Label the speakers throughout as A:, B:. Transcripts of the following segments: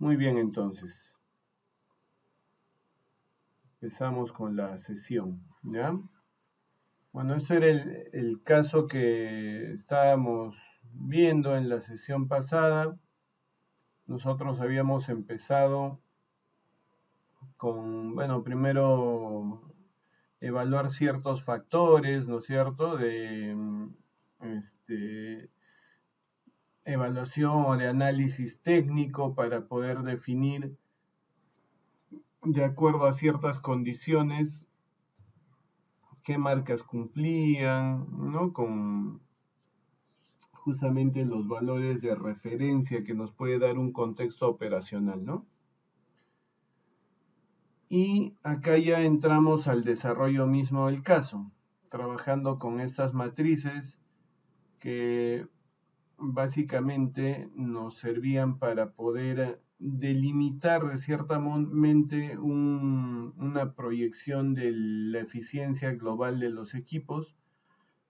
A: Muy bien, entonces. Empezamos con la sesión, ¿ya? Bueno, este era el caso que estábamos viendo en la sesión pasada. Nosotros habíamos empezado con, bueno, primero evaluar ciertos factores, ¿no es cierto?, de evaluación o de análisis técnico para poder definir, de acuerdo a ciertas condiciones, qué marcas cumplían, ¿no?, con justamente los valores de referencia que nos puede dar un contexto operacional, ¿no? Y acá ya entramos al desarrollo mismo del caso, trabajando con estas matrices que básicamente nos servían para poder delimitar de ciertamente una proyección de la eficiencia global de los equipos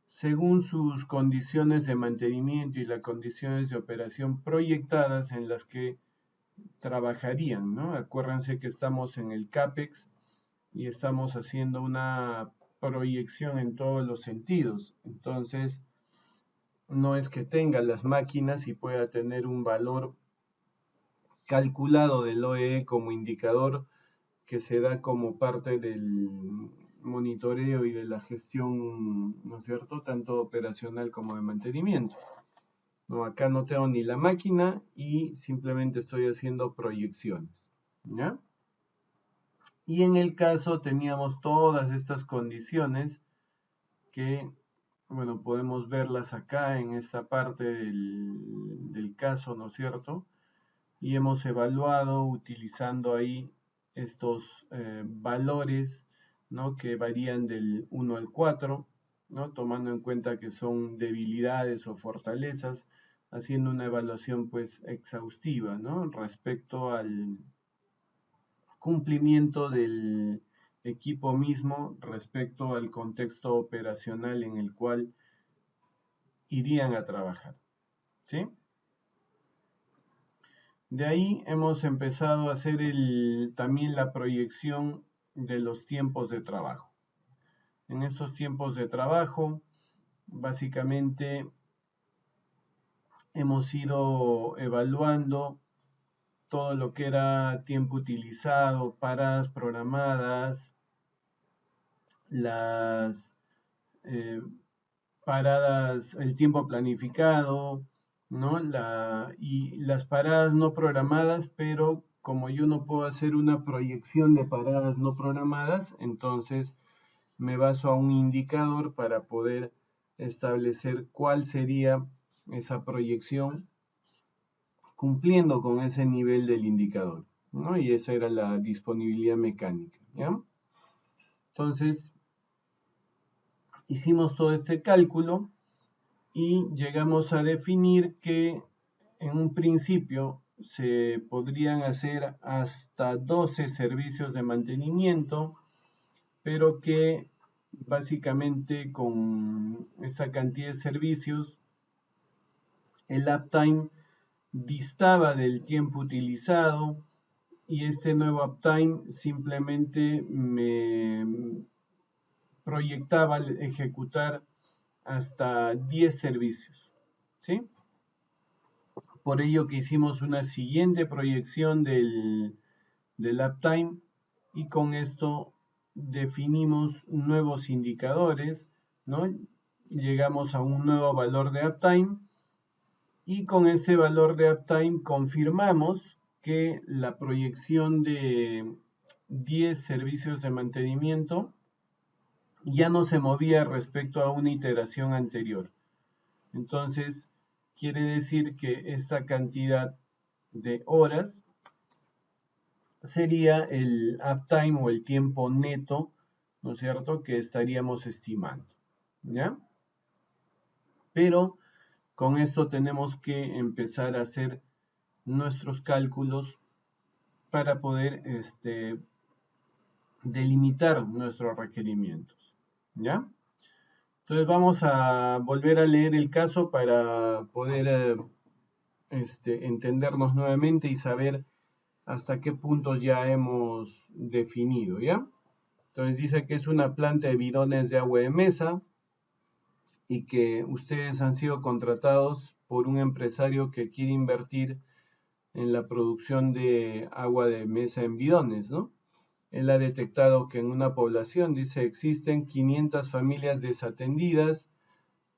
A: según sus condiciones de mantenimiento y las condiciones de operación proyectadas en las que trabajarían, ¿no? Acuérdense que estamos en el CAPEX y estamos haciendo una proyección en todos los sentidos. Entonces, no es que tenga las máquinas y pueda tener un valor calculado del OEE como indicador que se da como parte del monitoreo y de la gestión, ¿no es cierto?, tanto operacional como de mantenimiento. No, acá no tengo ni la máquina y simplemente estoy haciendo proyecciones, ¿ya? Y en el caso teníamos todas estas condiciones que, bueno, podemos verlas acá en esta parte del caso, ¿no es cierto? Y hemos evaluado utilizando ahí estos valores, ¿no?, que varían del 1 al 4, ¿no?, tomando en cuenta que son debilidades o fortalezas, haciendo una evaluación pues exhaustiva, ¿no?, respecto al cumplimiento del equipo mismo, respecto al contexto operacional en el cual irían a trabajar, ¿sí? De ahí hemos empezado a hacer también la proyección de los tiempos de trabajo. En estos tiempos de trabajo, básicamente hemos ido evaluando todo lo que era tiempo utilizado, paradas programadas, las paradas, el tiempo planificado, ¿no? Y las paradas no programadas, pero como yo no puedo hacer una proyección de paradas no programadas, entonces me baso a un indicador para poder establecer cuál sería esa proyección cumpliendo con ese nivel del indicador, ¿no? Y esa era la disponibilidad mecánica, ¿ya? Entonces, hicimos todo este cálculo y llegamos a definir que en un principio se podrían hacer hasta 12 servicios de mantenimiento, pero que básicamente con esa cantidad de servicios el uptime distaba del tiempo utilizado y este nuevo uptime simplemente me proyectaba ejecutar hasta 10 servicios, ¿sí? Por ello que hicimos una siguiente proyección del uptime y con esto definimos nuevos indicadores, ¿no? Llegamos a un nuevo valor de uptime y con este valor de uptime confirmamos que la proyección de 10 servicios de mantenimiento ya no se movía respecto a una iteración anterior. Entonces, quiere decir que esta cantidad de horas sería el uptime o el tiempo neto, ¿no es cierto?, que estaríamos estimando, ¿ya? Pero con esto tenemos que empezar a hacer nuestros cálculos para poder delimitar nuestros requerimientos, ¿ya? Entonces vamos a volver a leer el caso para poder entendernos nuevamente y saber hasta qué puntos ya hemos definido, ¿ya? Entonces dice que es una planta de bidones de agua de mesa y que ustedes han sido contratados por un empresario que quiere invertir en la producción de agua de mesa en bidones, ¿no? Él ha detectado que en una población, dice, existen 500 familias desatendidas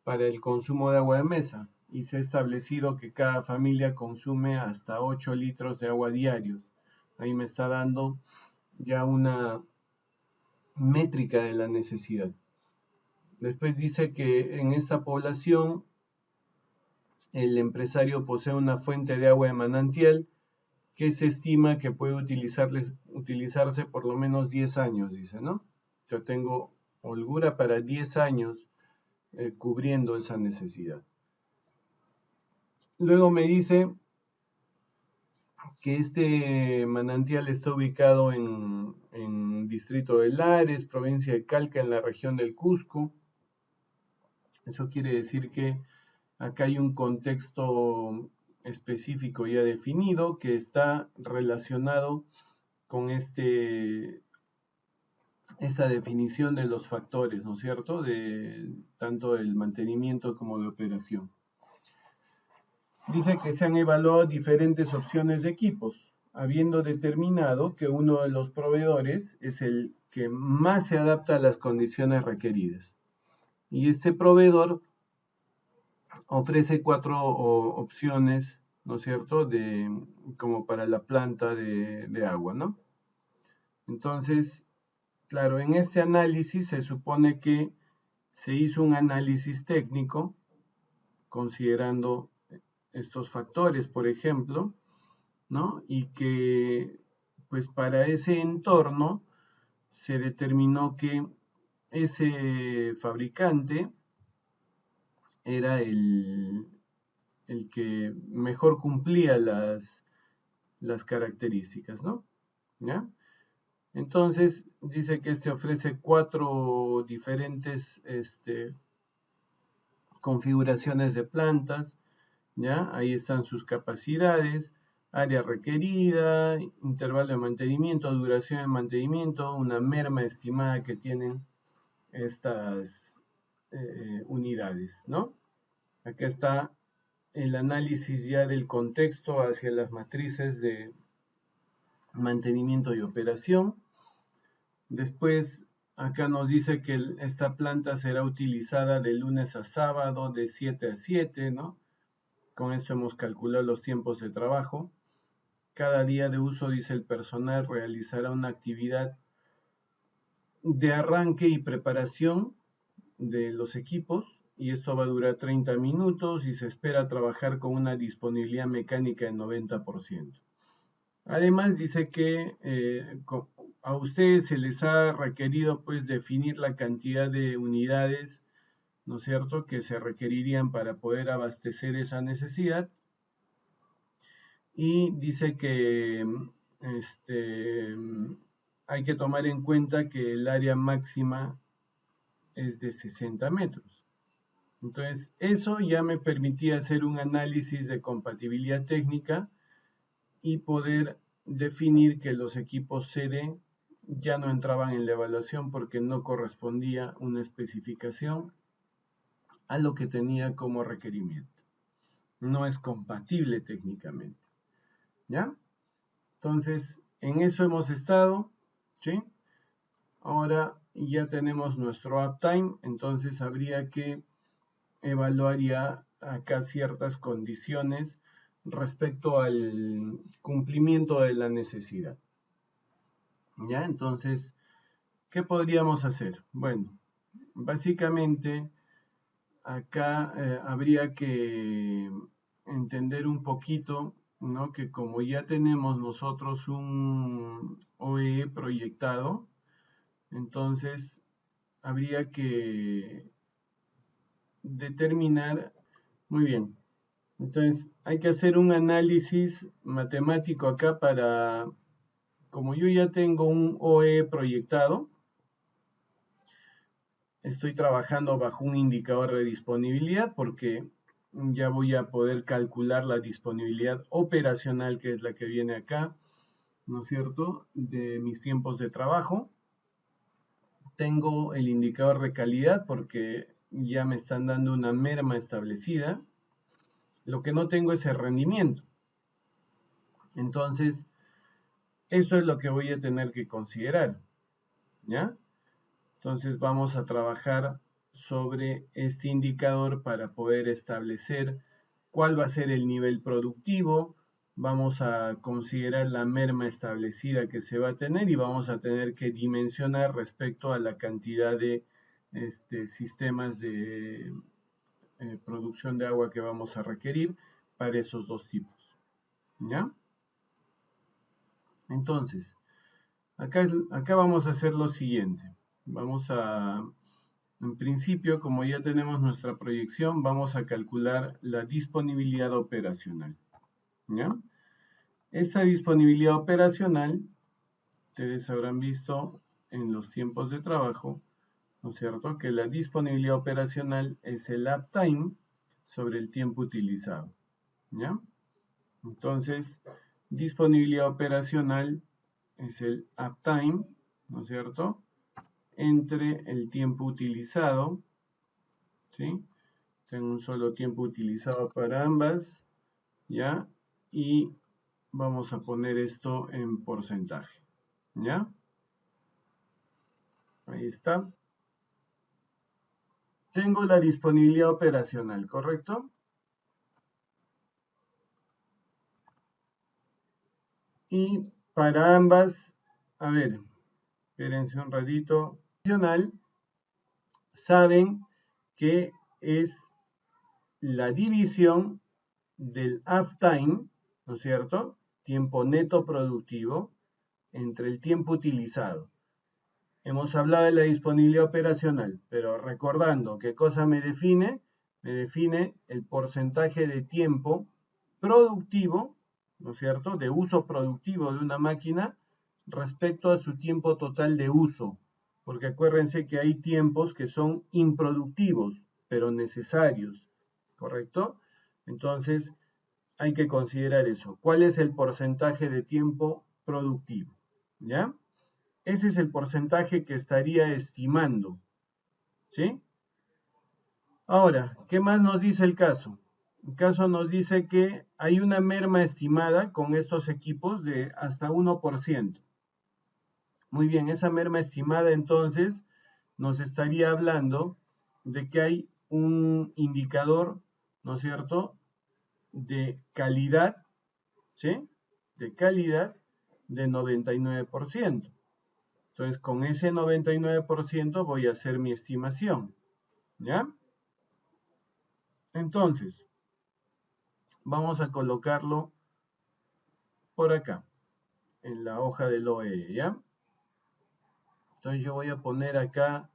A: para el consumo de agua de mesa y se ha establecido que cada familia consume hasta 8 litros de agua diarios. Ahí me está dando ya una métrica de la necesidad. Después dice que en esta población el empresario posee una fuente de agua de manantial que se estima que puede utilizarse por lo menos 10 años, dice, ¿no? Yo tengo holgura para 10 años cubriendo esa necesidad. Luego me dice que este manantial está ubicado en distrito de Lares, provincia de Calca, en la región del Cusco. Eso quiere decir que acá hay un contexto específico ya definido que está relacionado con esta definición de los factores, ¿no es cierto? De tanto del mantenimiento como de operación. Dice que se han evaluado diferentes opciones de equipos, habiendo determinado que uno de los proveedores es el que más se adapta a las condiciones requeridas. Y este proveedor ofrece 4 opciones, ¿no es cierto?, como para la planta de agua, ¿no? Entonces, claro, en este análisis se supone que se hizo un análisis técnico considerando estos factores, por ejemplo, ¿no? Y que, pues para ese entorno se determinó que ese fabricante era el que mejor cumplía las características, ¿no? ¿Ya? Entonces, dice que este ofrece 4 diferentes configuraciones de plantas, ¿ya? Ahí están sus capacidades, área requerida, intervalo de mantenimiento, duración de mantenimiento, una merma estimada que tienen estas unidades, ¿no? Acá está el análisis ya del contexto hacia las matrices de mantenimiento y operación. Después, acá nos dice que esta planta será utilizada de lunes a sábado de 7 a 7, ¿no? Con esto hemos calculado los tiempos de trabajo. Cada día de uso, dice el personal, realizará una actividad de arranque y preparación de los equipos y esto va a durar 30 minutos y se espera trabajar con una disponibilidad mecánica del 90%. Además dice que a ustedes se les ha requerido pues definir la cantidad de unidades, ¿no es cierto?, que se requerirían para poder abastecer esa necesidad. Y dice que hay que tomar en cuenta que el área máxima es de 60 metros. Entonces, eso ya me permitía hacer un análisis de compatibilidad técnica y poder definir que los equipos CD ya no entraban en la evaluación porque no correspondía una especificación a lo que tenía como requerimiento. No es compatible técnicamente. ¿Ya? Entonces, en eso hemos estado, ¿sí? Ahora ya tenemos nuestro uptime, entonces habría que evaluar ya acá ciertas condiciones respecto al cumplimiento de la necesidad. ¿Ya? Entonces, ¿qué podríamos hacer? Bueno, básicamente acá habría que entender un poquito, ¿no?, que como ya tenemos nosotros un OEE proyectado, entonces habría que determinar, muy bien, entonces hay que hacer un análisis matemático acá para, como yo ya tengo un OEE proyectado, estoy trabajando bajo un indicador de disponibilidad porque ya voy a poder calcular la disponibilidad operacional, que es la que viene acá, ¿no es cierto?, de mis tiempos de trabajo. Tengo el indicador de calidad porque ya me están dando una merma establecida. Lo que no tengo es el rendimiento. Entonces, eso es lo que voy a tener que considerar, ¿ya? Entonces vamos a trabajar sobre este indicador para poder establecer cuál va a ser el nivel productivo. Vamos a considerar la merma establecida que se va a tener y vamos a tener que dimensionar respecto a la cantidad de sistemas de producción de agua que vamos a requerir para esos dos tipos, ¿ya? Entonces, acá vamos a hacer lo siguiente. Vamos a, en principio, como ya tenemos nuestra proyección, vamos a calcular la disponibilidad operacional, ¿ya? Esta disponibilidad operacional, ustedes habrán visto en los tiempos de trabajo, ¿no es cierto?, que la disponibilidad operacional es el uptime sobre el tiempo utilizado, ¿ya? Entonces, disponibilidad operacional es el uptime, ¿no es cierto?, entre el tiempo utilizado, ¿sí? Tengo un solo tiempo utilizado para ambas, ¿ya? Y vamos a poner esto en porcentaje, ¿ya? Ahí está. Tengo la disponibilidad operacional, ¿correcto? Y para ambas, a ver, espérense un ratito. Saben que es la división del uptime, ¿no es cierto?, tiempo neto productivo, entre el tiempo utilizado. Hemos hablado de la disponibilidad operacional, pero recordando qué cosa me define el porcentaje de tiempo productivo, ¿no es cierto?, de uso productivo de una máquina respecto a su tiempo total de uso. Porque acuérdense que hay tiempos que son improductivos, pero necesarios, ¿correcto? Entonces, hay que considerar eso. ¿Cuál es el porcentaje de tiempo productivo? ¿Ya? Ese es el porcentaje que estaría estimando, ¿sí? Ahora, ¿qué más nos dice el caso? El caso nos dice que hay una merma estimada con estos equipos de hasta 1%. Muy bien, esa merma estimada entonces nos estaría hablando de que hay un indicador, ¿no es cierto?, de calidad, ¿sí?, de calidad de 99%. Entonces, con ese 99% voy a hacer mi estimación, ¿ya? Entonces, vamos a colocarlo por acá, en la hoja del OE, ¿ya? Entonces, yo voy a poner acá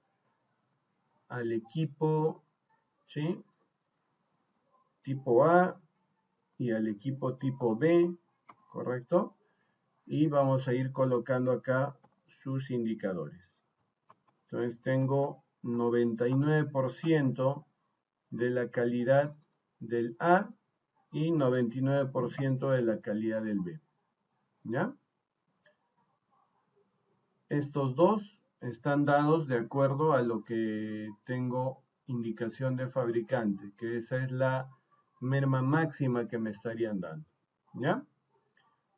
A: al equipo, ¿sí?, tipo A y al equipo tipo B, ¿correcto? Y vamos a ir colocando acá sus indicadores. Entonces, tengo 99% de la calidad del A y 99% de la calidad del B, ¿ya? Estos dos están dados de acuerdo a lo que tengo indicación de fabricante, que esa es la merma máxima que me estarían dando, ¿ya?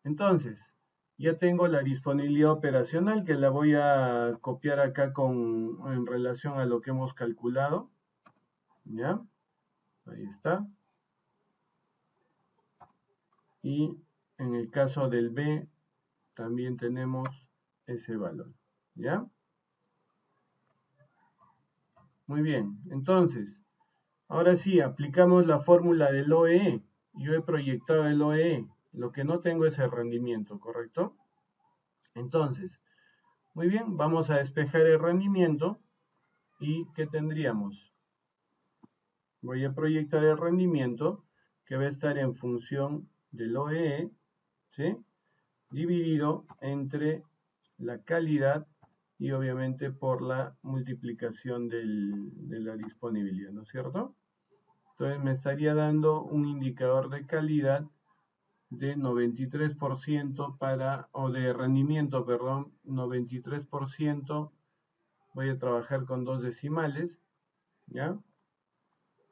A: Entonces, ya tengo la disponibilidad operacional que la voy a copiar acá en relación a lo que hemos calculado, ¿ya? Ahí está. Y en el caso del B también tenemos ese valor, ¿ya? Muy bien, entonces, ahora sí, aplicamos la fórmula del OEE. Yo he proyectado el OEE, lo que no tengo es el rendimiento, ¿correcto? Entonces, muy bien, vamos a despejar el rendimiento y ¿qué tendríamos? Voy a proyectar el rendimiento que va a estar en función del OEE, ¿sí?, dividido entre la calidad y obviamente por la multiplicación de la disponibilidad, ¿no es cierto? Entonces me estaría dando un indicador de calidad de 93% o de rendimiento, perdón, 93%, voy a trabajar con 2 decimales, ¿ya?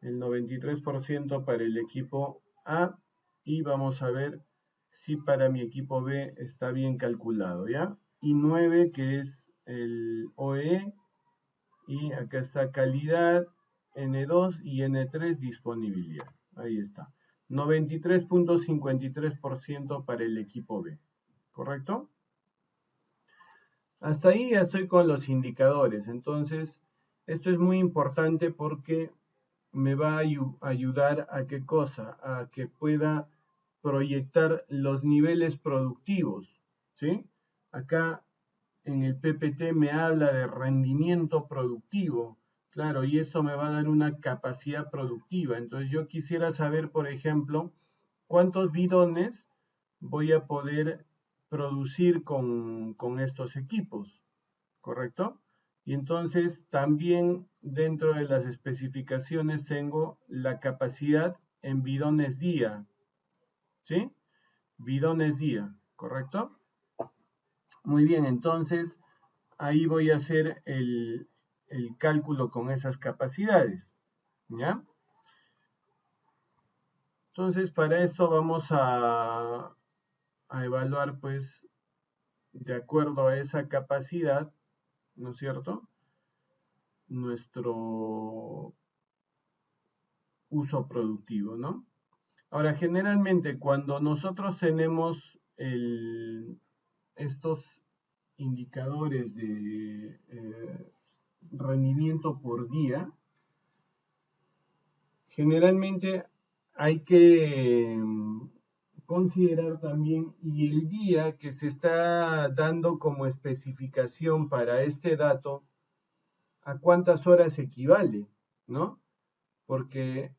A: El 93% para el equipo A y vamos a ver si para mi equipo B está bien calculado, ¿ya? Y 9 que es el OE y acá está calidad, N2 y N3 disponibilidad. Ahí está. 93.53% para el equipo B. ¿Correcto? Hasta ahí ya estoy con los indicadores. Entonces, esto es muy importante porque me va a ayudar a qué cosa, a que pueda proyectar los niveles productivos, ¿sí? Acá en el PPT me habla de rendimiento productivo, claro, y eso me va a dar una capacidad productiva. Entonces yo quisiera saber, por ejemplo, cuántos bidones voy a poder producir con estos equipos, ¿correcto? Y entonces también dentro de las especificaciones tengo la capacidad en bidones día, ¿sí? Bidones día, ¿correcto? Muy bien, entonces ahí voy a hacer el cálculo con esas capacidades, ¿ya? Entonces para esto vamos a evaluar pues de acuerdo a esa capacidad, ¿no es cierto? Nuestro uso productivo, ¿no? Ahora, generalmente cuando nosotros tenemos estos indicadores de rendimiento por día, generalmente hay que considerar también y el día que se está dando como especificación para este dato, a cuántas horas equivale, ¿no? Porque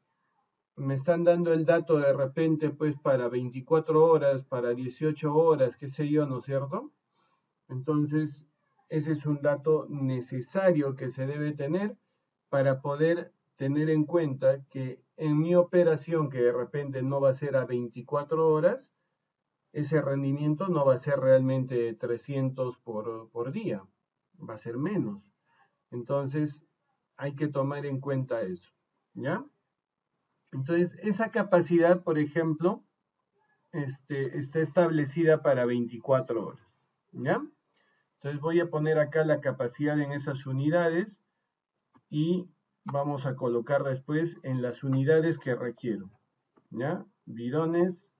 A: me están dando el dato de repente pues para 24 horas, para 18 horas, qué sé yo, ¿no es cierto? Entonces, ese es un dato necesario que se debe tener para poder tener en cuenta que en mi operación, que de repente no va a ser a 24 horas, ese rendimiento no va a ser realmente 300 por día, va a ser menos. Entonces, hay que tomar en cuenta eso, ¿ya? Entonces, esa capacidad, por ejemplo, está establecida para 24 horas, ¿ya? Entonces voy a poner acá la capacidad en esas unidades y vamos a colocar después en las unidades que requiero, ¿ya? Bidones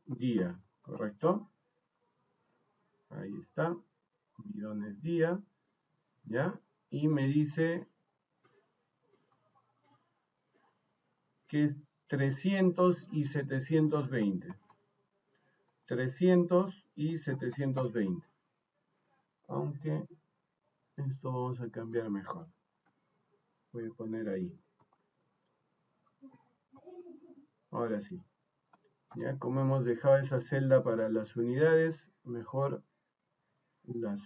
A: día, ¿correcto? Ahí está, bidones día, ¿ya? Y me dice que es 300 y 720. 300 y 720. Aunque esto vamos a cambiar mejor. Voy a poner ahí. Ahora sí. Ya como hemos dejado esa celda para las unidades, mejor la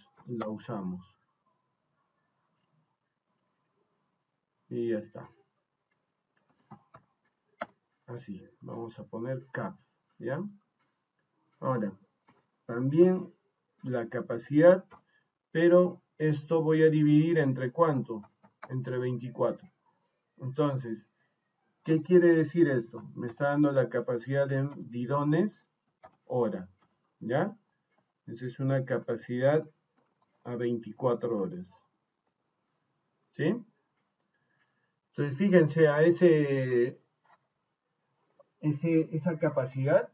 A: usamos. Y ya está. Así, vamos a poner caps, ¿ya? Ahora, también la capacidad, pero esto voy a dividir entre ¿cuánto? Entre 24. Entonces, ¿qué quiere decir esto? Me está dando la capacidad en bidones hora, ¿ya? Esa es una capacidad a 24 horas, ¿sí? Entonces, fíjense, a esa capacidad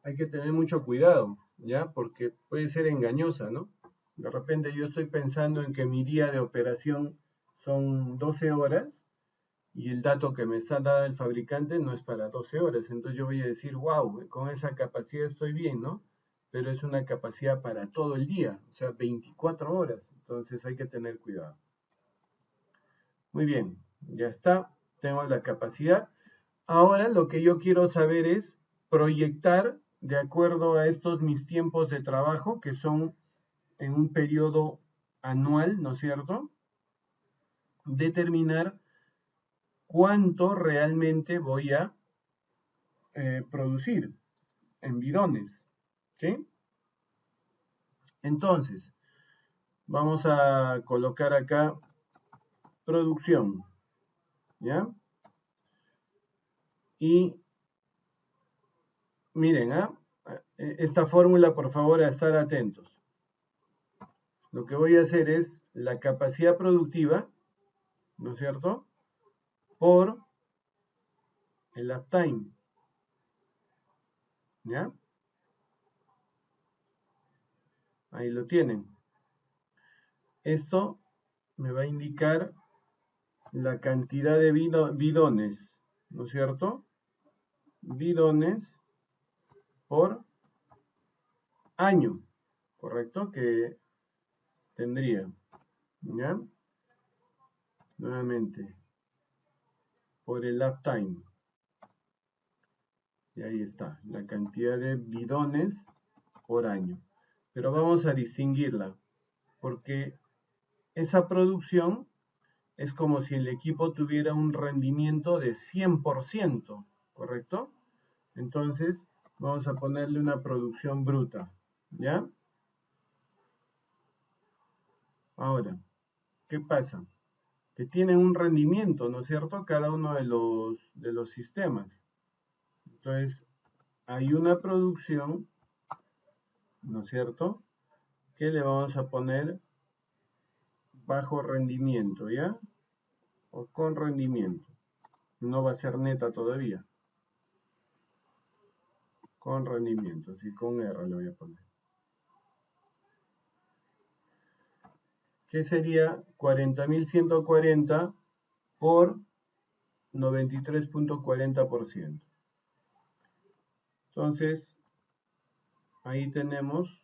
A: hay que tener mucho cuidado, ¿ya? Porque puede ser engañosa, ¿no? De repente yo estoy pensando en que mi día de operación son 12 horas y el dato que me está dando el fabricante no es para 12 horas. Entonces yo voy a decir, wow, con esa capacidad estoy bien, ¿no? Pero es una capacidad para todo el día, o sea, 24 horas. Entonces hay que tener cuidado. Muy bien, ya está. Tengo la capacidad. Ahora lo que yo quiero saber es proyectar de acuerdo a estos mis tiempos de trabajo, que son en un periodo anual, ¿no es cierto? Determinar cuánto realmente voy a producir, en bidones. ¿Sí? Entonces, vamos a colocar acá producción. ¿Ya? Y miren, esta fórmula, por favor, a estar atentos. Lo que voy a hacer es la capacidad productiva, ¿no es cierto?, por el uptime. ¿Ya? Ahí lo tienen. Esto me va a indicar la cantidad de bidones, ¿no es cierto? Bidones por año, ¿correcto? Que tendría, ¿ya? Nuevamente, por el uptime. Y ahí está, la cantidad de bidones por año. Pero vamos a distinguirla, porque esa producción es como si el equipo tuviera un rendimiento de 100%, ¿correcto? Entonces, vamos a ponerle una producción bruta, ¿ya? Ahora, ¿qué pasa? Que tienen un rendimiento, ¿no es cierto?, cada uno de los sistemas. Entonces, hay una producción, ¿no es cierto?, que le vamos a poner bajo rendimiento, ¿ya? O con rendimiento. No va a ser neta todavía. Con rendimiento, así con R le voy a poner. ¿Qué sería 40.140 por 93.40%? Entonces, ahí tenemos,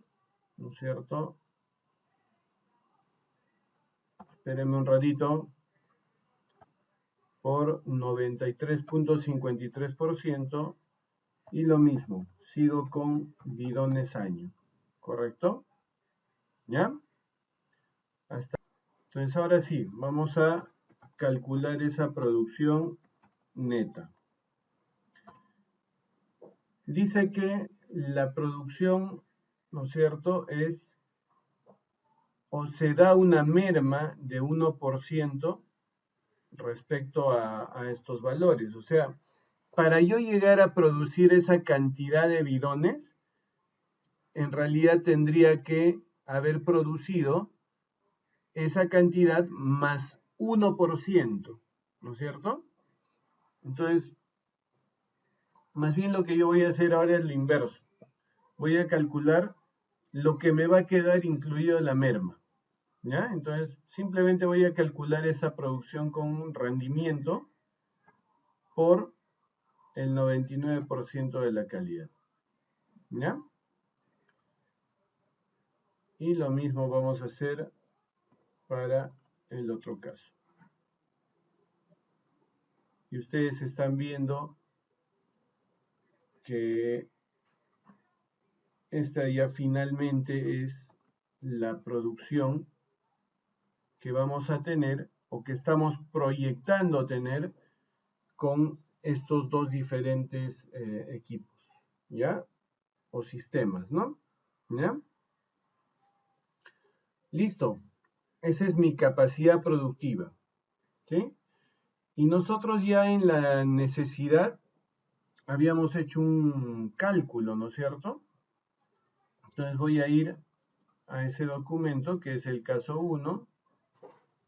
A: ¿no es cierto? Espérenme un ratito. Por 93.53%. Y lo mismo, sigo con bidones año. ¿Correcto? ¿Ya? Hasta. Entonces, ahora sí, vamos a calcular esa producción neta. Dice que la producción, ¿no es cierto?, es o se da una merma de 1% respecto a estos valores. O sea, para yo llegar a producir esa cantidad de bidones, en realidad tendría que haber producido esa cantidad más 1%, ¿no es cierto? Entonces, más bien lo que yo voy a hacer ahora es lo inverso. Voy a calcular lo que me va a quedar incluido en la merma, ¿ya? Entonces, simplemente voy a calcular esa producción con rendimiento por el 99% de la calidad, ¿ya? Y lo mismo vamos a hacer para el otro caso. Y ustedes están viendo que esta ya finalmente es la producción que vamos a tener o que estamos proyectando tener con estos dos diferentes equipos, ¿ya? O sistemas, ¿no? ¿Ya? Listo. Esa es mi capacidad productiva, ¿sí? Y nosotros ya en la necesidad habíamos hecho un cálculo, ¿no es cierto? Entonces voy a ir a ese documento que es el caso 1,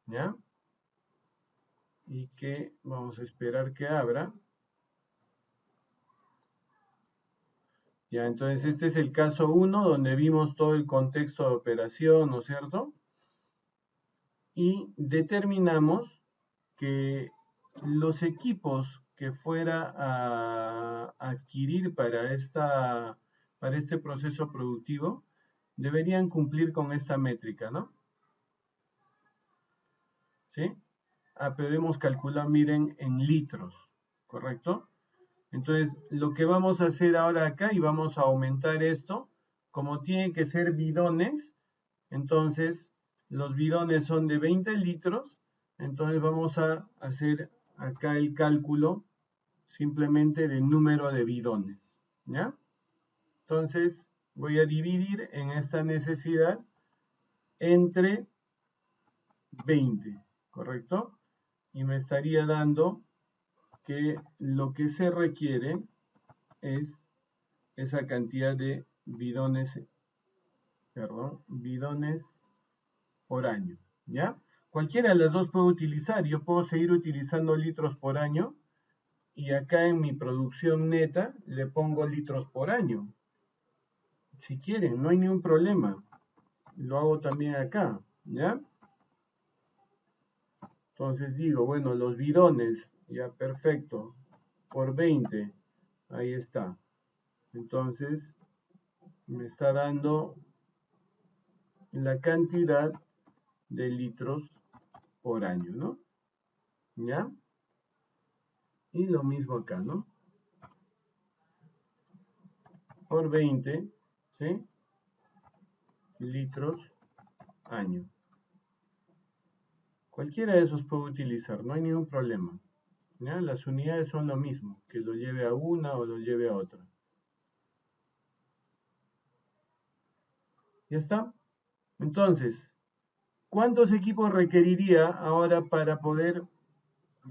A: ¿ya? Y que vamos a esperar que abra. Ya, entonces este es el caso 1 donde vimos todo el contexto de operación, ¿no es cierto? Y determinamos que los equipos que fuera a adquirir para este proceso productivo deberían cumplir con esta métrica, ¿no? ¿Sí? Pero hemos calculado, miren, en litros, ¿correcto? Entonces, lo que vamos a hacer ahora acá, y vamos a aumentar esto, como tiene que ser bidones, entonces los bidones son de 20 litros, entonces vamos a hacer acá el cálculo simplemente de número de bidones, ¿ya? Entonces voy a dividir en esta necesidad entre 20, ¿correcto? Y me estaría dando que lo que se requiere es esa cantidad de bidones por año, ¿ya? Cualquiera de las dos puedo utilizar. Yo puedo seguir utilizando litros por año y acá en mi producción neta le pongo litros por año. Si quieren, no hay ningún problema. Lo hago también acá, ¿ya? Entonces digo, bueno, los bidones, ya perfecto, por 20, ahí está. Entonces me está dando la cantidad de litros por año, ¿no? ¿Ya? Y lo mismo acá, ¿no? Por 20, ¿sí? Litros año. Cualquiera de esos puedo utilizar, no hay ningún problema. ¿Ya? Las unidades son lo mismo, que lo lleve a una o lo lleve a otra. ¿Ya está? Entonces, ¿cuántos equipos requeriría ahora para poder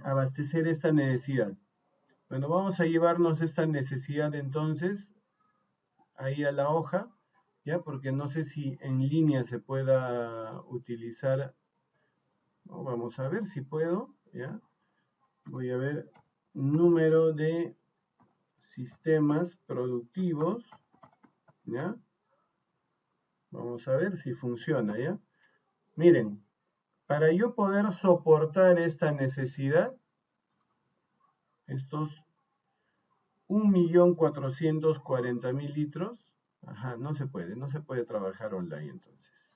A: abastecer esta necesidad? Bueno, vamos a llevarnos esta necesidad entonces ahí a la hoja, ¿ya? Porque no sé si en línea se pueda utilizar. Vamos a ver si puedo, ¿ya? Voy a ver número de sistemas productivos, ¿ya? Vamos a ver si funciona, ¿ya? Miren, para yo poder soportar esta necesidad, estos 1.440.000 litros, ajá, no se puede trabajar online entonces.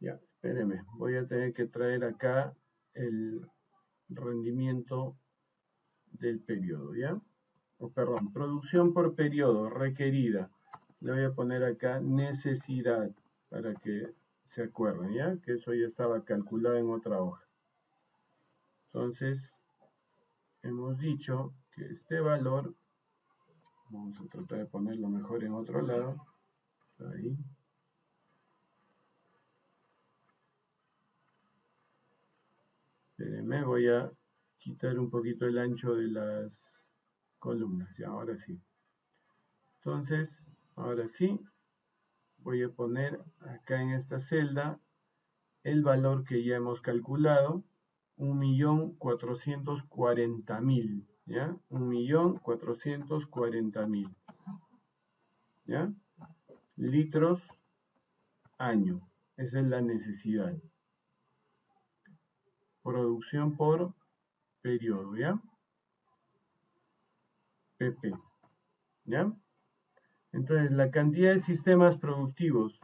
A: Ya, espéreme, voy a tener que traer acá el rendimiento del periodo, ¿ya? O perdón, producción por periodo requerida. Le voy a poner acá necesidad para que se acuerden, ¿ya? Que eso ya estaba calculado en otra hoja. Entonces, hemos dicho que este valor, vamos a tratar de ponerlo mejor en otro lado, ahí. Espérenme, voy a quitar un poquito el ancho de las columnas, ya, ahora sí. Entonces, ahora sí, voy a poner acá en esta celda el valor que ya hemos calculado, 1.440.000, ¿ya? 1.440.000, ¿ya? Litros año, esa es la necesidad. Producción por periodo, ¿ya? PP, ¿ya? Entonces, la cantidad de sistemas productivos,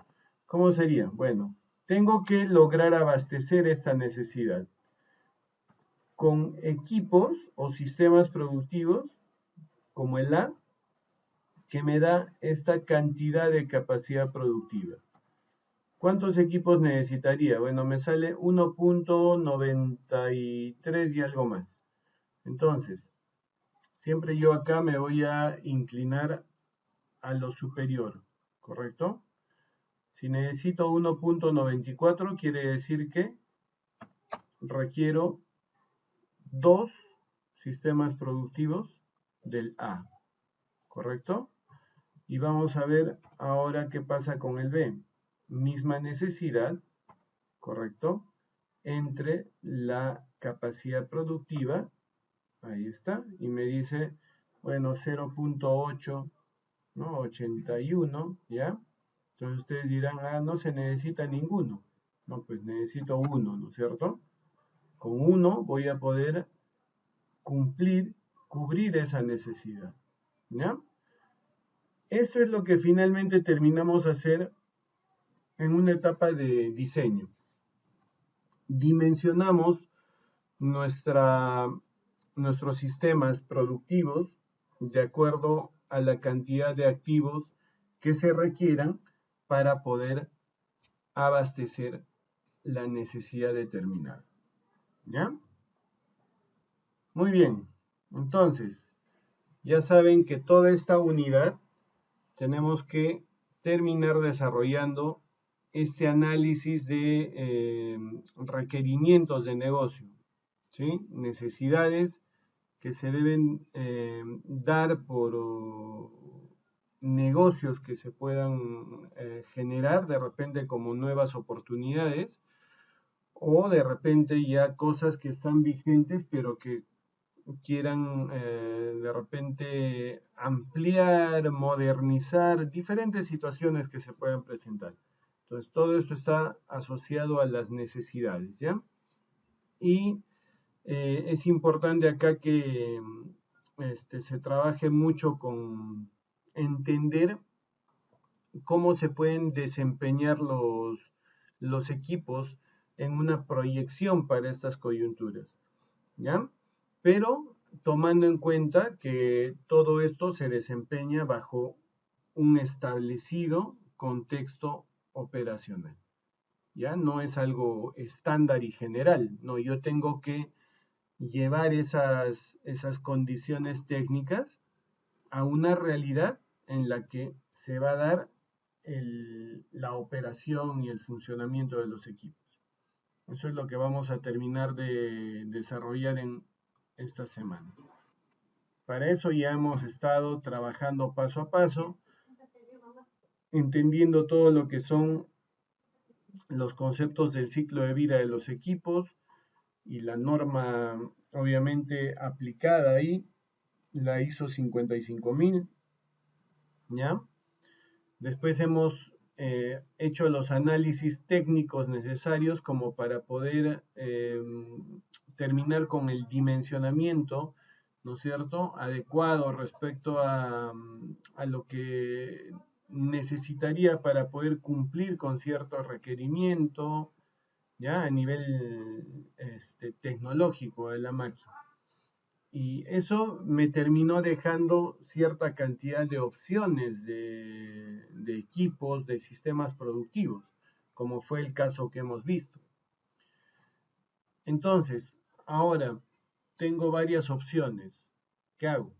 A: ¿cómo sería? Bueno, tengo que lograr abastecer esta necesidad con equipos o sistemas productivos como el A, que me da esta cantidad de capacidad productiva. ¿Cuántos equipos necesitaría? Bueno, me sale 1.93 y algo más. Entonces, siempre yo acá me voy a inclinar a lo superior, ¿correcto? Si necesito 1.94, quiere decir que requiero 2 sistemas productivos del A, ¿correcto? Y vamos a ver ahora qué pasa con el B. Misma necesidad, ¿correcto? Entre la capacidad productiva, ahí está, y me dice, bueno, 0.8, ¿no? 81, ¿ya? Entonces ustedes dirán, no se necesita ninguno. No, pues necesito uno, ¿no es cierto? Con uno voy a poder cubrir esa necesidad, ¿ya? Esto es lo que finalmente terminamos a hacer en una etapa de diseño. Dimensionamos nuestros sistemas productivos de acuerdo a la cantidad de activos que se requieran para poder abastecer la necesidad determinada. ¿Ya? Muy bien. Entonces, ya saben que toda esta unidad tenemos que terminar desarrollando este análisis de requerimientos de negocio, ¿sí? Necesidades que se deben dar por negocios que se puedan generar de repente como nuevas oportunidades, o de repente ya cosas que están vigentes pero que quieran de repente ampliar, modernizar, diferentes situaciones que se puedan presentar. Entonces, todo esto está asociado a las necesidades, ¿ya? Y es importante acá que se trabaje mucho con entender cómo se pueden desempeñar los equipos en una proyección para estas coyunturas, ¿ya? Pero tomando en cuenta que todo esto se desempeña bajo un establecido contexto operacional, ¿ya? No es algo estándar y general, no, yo tengo que llevar esas condiciones técnicas a una realidad en la que se va a dar la operación y el funcionamiento de los equipos. Eso es lo que vamos a terminar de desarrollar en estas semanas. Para eso ya hemos estado trabajando paso a paso, entendiendo todo lo que son los conceptos del ciclo de vida de los equipos y la norma obviamente aplicada ahí, la ISO 55000, ¿ya? Después hemos hecho los análisis técnicos necesarios como para poder terminar con el dimensionamiento, ¿no es cierto?, adecuado respecto a lo que necesitaría para poder cumplir con cierto requerimiento, ¿ya?, a nivel tecnológico de la máquina. Y eso me terminó dejando cierta cantidad de opciones de equipos, de sistemas productivos, como fue el caso que hemos visto. Entonces, ahora tengo varias opciones. ¿Qué hago?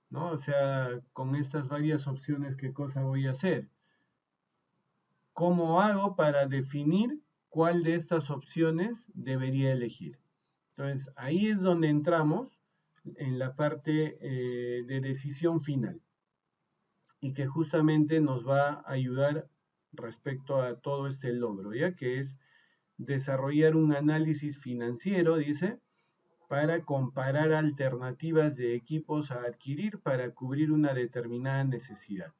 A: ¿No? O sea, con estas varias opciones, ¿qué cosa voy a hacer? ¿Cómo hago para definir cuál de estas opciones debería elegir? Entonces, ahí es donde entramos en la parte de decisión final y que justamente nos va a ayudar respecto a todo este logro, ¿ya? Que es desarrollar un análisis financiero, dice, para comparar alternativas de equipos a adquirir para cubrir una determinada necesidad.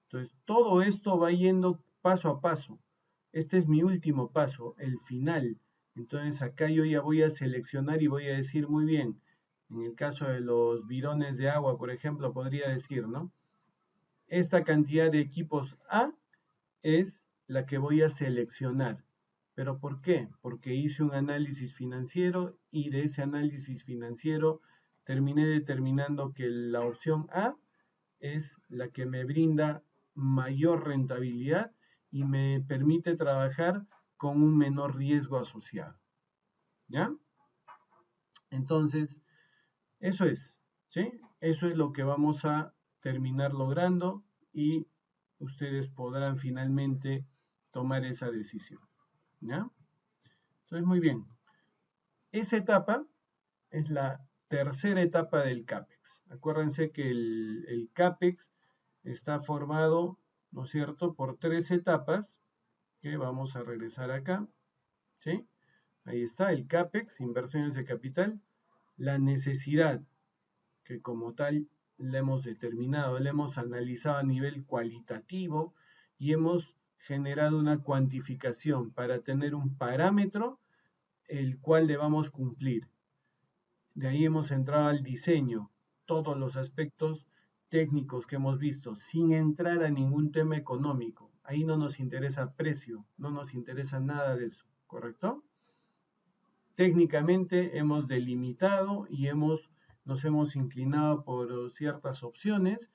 A: Entonces, todo esto va yendo paso a paso. Este es mi último paso, el final. Entonces, acá yo ya voy a seleccionar y voy a decir muy bien, en el caso de los bidones de agua, por ejemplo, podría decir, ¿no? Esta cantidad de equipos A es la que voy a seleccionar. ¿Pero por qué? Porque hice un análisis financiero y de ese análisis financiero terminé determinando que la opción A es la que me brinda mayor rentabilidad y me permite trabajar con un menor riesgo asociado. ¿Ya? Entonces, eso es, ¿sí? Eso es lo que vamos a terminar logrando y ustedes podrán finalmente tomar esa decisión. ¿Ya? Entonces, muy bien. Esa etapa es la tercera etapa del CAPEX. Acuérdense que el CAPEX está formado, ¿no es cierto?, por tres etapas, que vamos a regresar acá, ¿sí? Ahí está, el CAPEX, inversiones de capital, la necesidad, que como tal la hemos determinado, la hemos analizado a nivel cualitativo y hemos generado una cuantificación para tener un parámetro el cual debamos cumplir. De ahí hemos entrado al diseño, todos los aspectos técnicos que hemos visto, sin entrar a ningún tema económico. Ahí no nos interesa precio, no nos interesa nada de eso, ¿correcto? Técnicamente hemos delimitado y nos hemos inclinado por ciertas opciones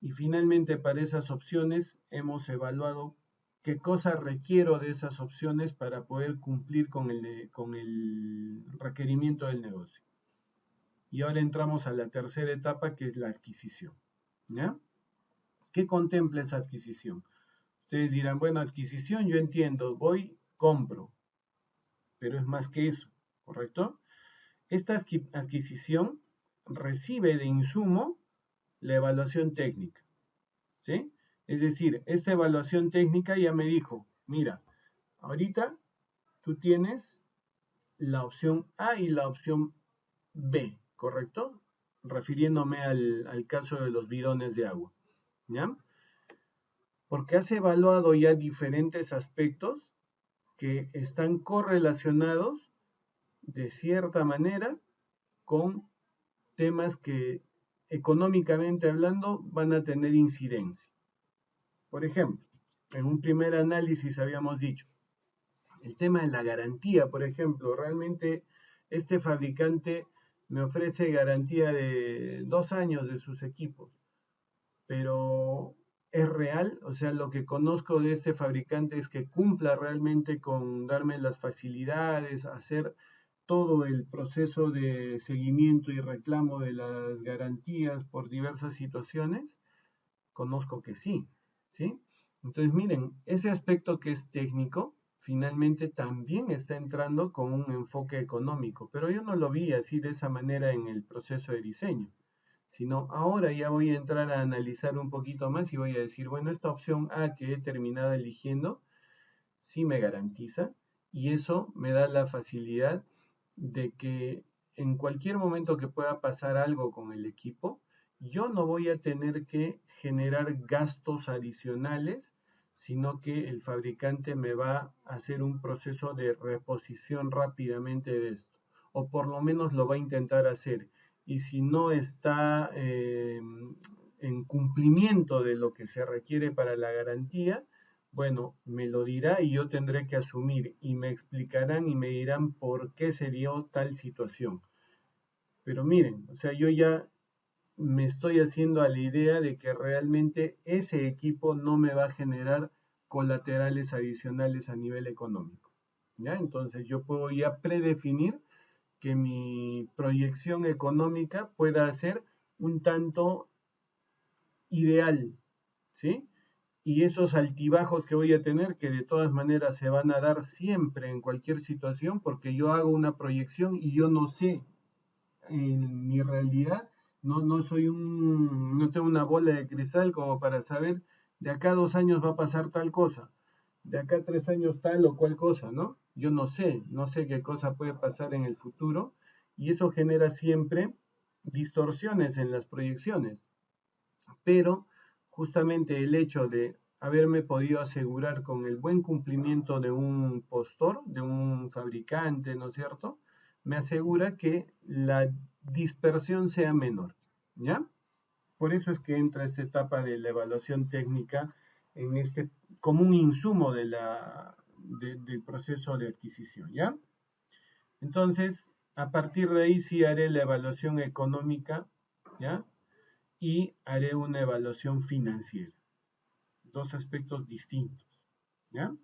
A: y finalmente para esas opciones hemos evaluado qué cosa requiero de esas opciones para poder cumplir con el requerimiento del negocio. Y ahora entramos a la tercera etapa, que es la adquisición, ¿ya? ¿Qué contempla esa adquisición? Ustedes dirán, bueno, adquisición yo entiendo, voy, compro, pero es más que eso, ¿correcto? Esta adquisición recibe de insumo la evaluación técnica, ¿sí? Es decir, esta evaluación técnica ya me dijo, mira, ahorita tú tienes la opción A y la opción B, ¿correcto? Refiriéndome al caso de los bidones de agua, ¿ya? Porque has evaluado ya diferentes aspectos que están correlacionados de cierta manera con temas que económicamente hablando van a tener incidencia. Por ejemplo, en un primer análisis habíamos dicho, el tema de la garantía, por ejemplo, realmente este fabricante me ofrece garantía de 2 años de sus equipos, pero ¿es real? O sea, lo que conozco de este fabricante es que cumpla realmente con darme las facilidades, hacer todo el proceso de seguimiento y reclamo de las garantías por diversas situaciones. Conozco que sí, ¿sí? Entonces, miren, ese aspecto que es técnico, finalmente también está entrando con un enfoque económico, pero yo no lo vi así de esa manera en el proceso de diseño, sino ahora ya voy a entrar a analizar un poquito más y voy a decir, bueno, esta opción A que he terminado eligiendo, sí me garantiza y eso me da la facilidad de que en cualquier momento que pueda pasar algo con el equipo, yo no voy a tener que generar gastos adicionales, sino que el fabricante me va a hacer un proceso de reposición rápidamente de esto, o por lo menos lo va a intentar hacer. Y si no está en cumplimiento de lo que se requiere para la garantía, bueno, me lo dirá y yo tendré que asumir y me explicarán y me dirán por qué se dio tal situación. Pero miren, o sea, yo ya me estoy haciendo a la idea de que realmente ese equipo no me va a generar colaterales adicionales a nivel económico. ¿Ya? Entonces yo puedo ya predefinir que mi proyección económica pueda ser un tanto ideal, ¿sí? Y esos altibajos que voy a tener, que de todas maneras se van a dar siempre en cualquier situación, porque yo hago una proyección y yo no sé en mi realidad, no soy no tengo una bola de cristal como para saber de acá 2 años va a pasar tal cosa, de acá 3 años tal o cual cosa, ¿no? Yo no sé qué cosa puede pasar en el futuro y eso genera siempre distorsiones en las proyecciones, pero justamente el hecho de haberme podido asegurar con el buen cumplimiento de un postor, de un fabricante, ¿no es cierto? Me asegura que la dispersión sea menor, ¿ya? Por eso es que entra esta etapa de la evaluación técnica en como un insumo del proceso de adquisición, ¿ya? Entonces, a partir de ahí sí haré la evaluación económica, ¿ya? Y haré una evaluación financiera. Dos aspectos distintos, ¿ya?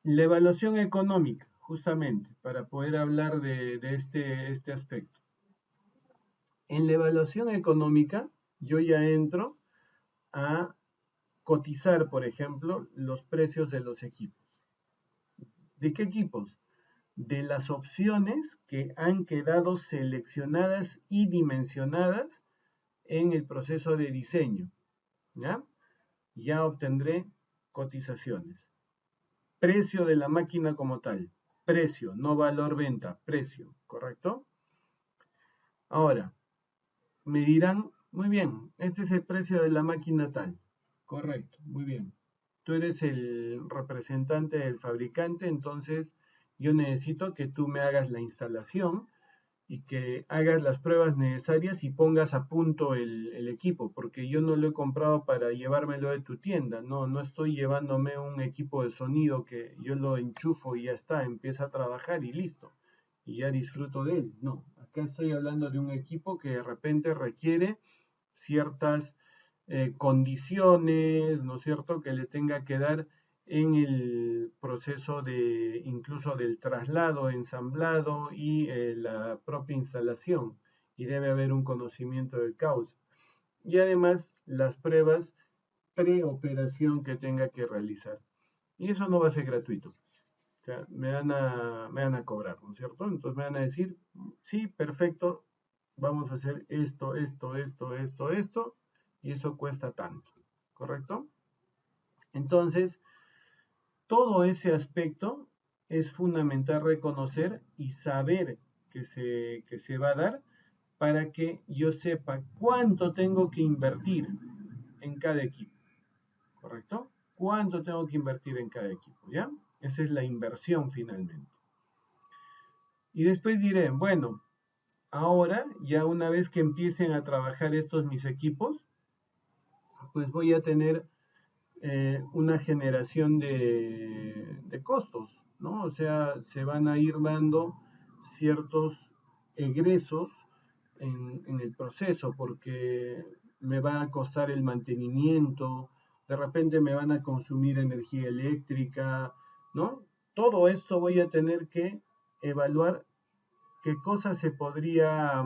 A: La evaluación económica, justamente, para poder hablar de este aspecto. En la evaluación económica, yo ya entro a cotizar, por ejemplo, los precios de los equipos. ¿De qué equipos? De las opciones que han quedado seleccionadas y dimensionadas en el proceso de diseño, ¿ya? Ya obtendré cotizaciones. Precio de la máquina como tal. Precio, no valor venta, precio, ¿correcto? Ahora, me dirán, muy bien, este es el precio de la máquina tal. Correcto, muy bien. Tú eres el representante del fabricante, entonces yo necesito que tú me hagas la instalación y que hagas las pruebas necesarias y pongas a punto el equipo, porque yo no lo he comprado para llevármelo de tu tienda, no estoy llevándome un equipo de sonido que yo lo enchufo y ya está, empieza a trabajar y listo, y ya disfruto de él. No, acá estoy hablando de un equipo que de repente requiere ciertas condiciones, ¿no es cierto?, que le tenga que dar en el proceso de incluso del traslado, ensamblado y la propia instalación. Y debe haber un conocimiento de causa. y además las pruebas preoperación que tenga que realizar. Y eso no va a ser gratuito. O sea, me van a cobrar, ¿no es cierto? Entonces me van a decir, sí, perfecto, vamos a hacer esto, y eso cuesta tanto, ¿correcto? Entonces, todo ese aspecto es fundamental reconocer y saber que se va a dar para que yo sepa cuánto tengo que invertir en cada equipo, ¿correcto? ¿Cuánto tengo que invertir en cada equipo? ¿Ya? Esa es la inversión finalmente. Y después diré, bueno, ahora ya una vez que empiecen a trabajar estos mis equipos, pues voy a tener una generación de costos, ¿no? O sea, se van a ir dando ciertos egresos en el proceso, porque me va a costar el mantenimiento, de repente me van a consumir energía eléctrica, ¿no? Todo esto voy a tener que evaluar qué cosas se podría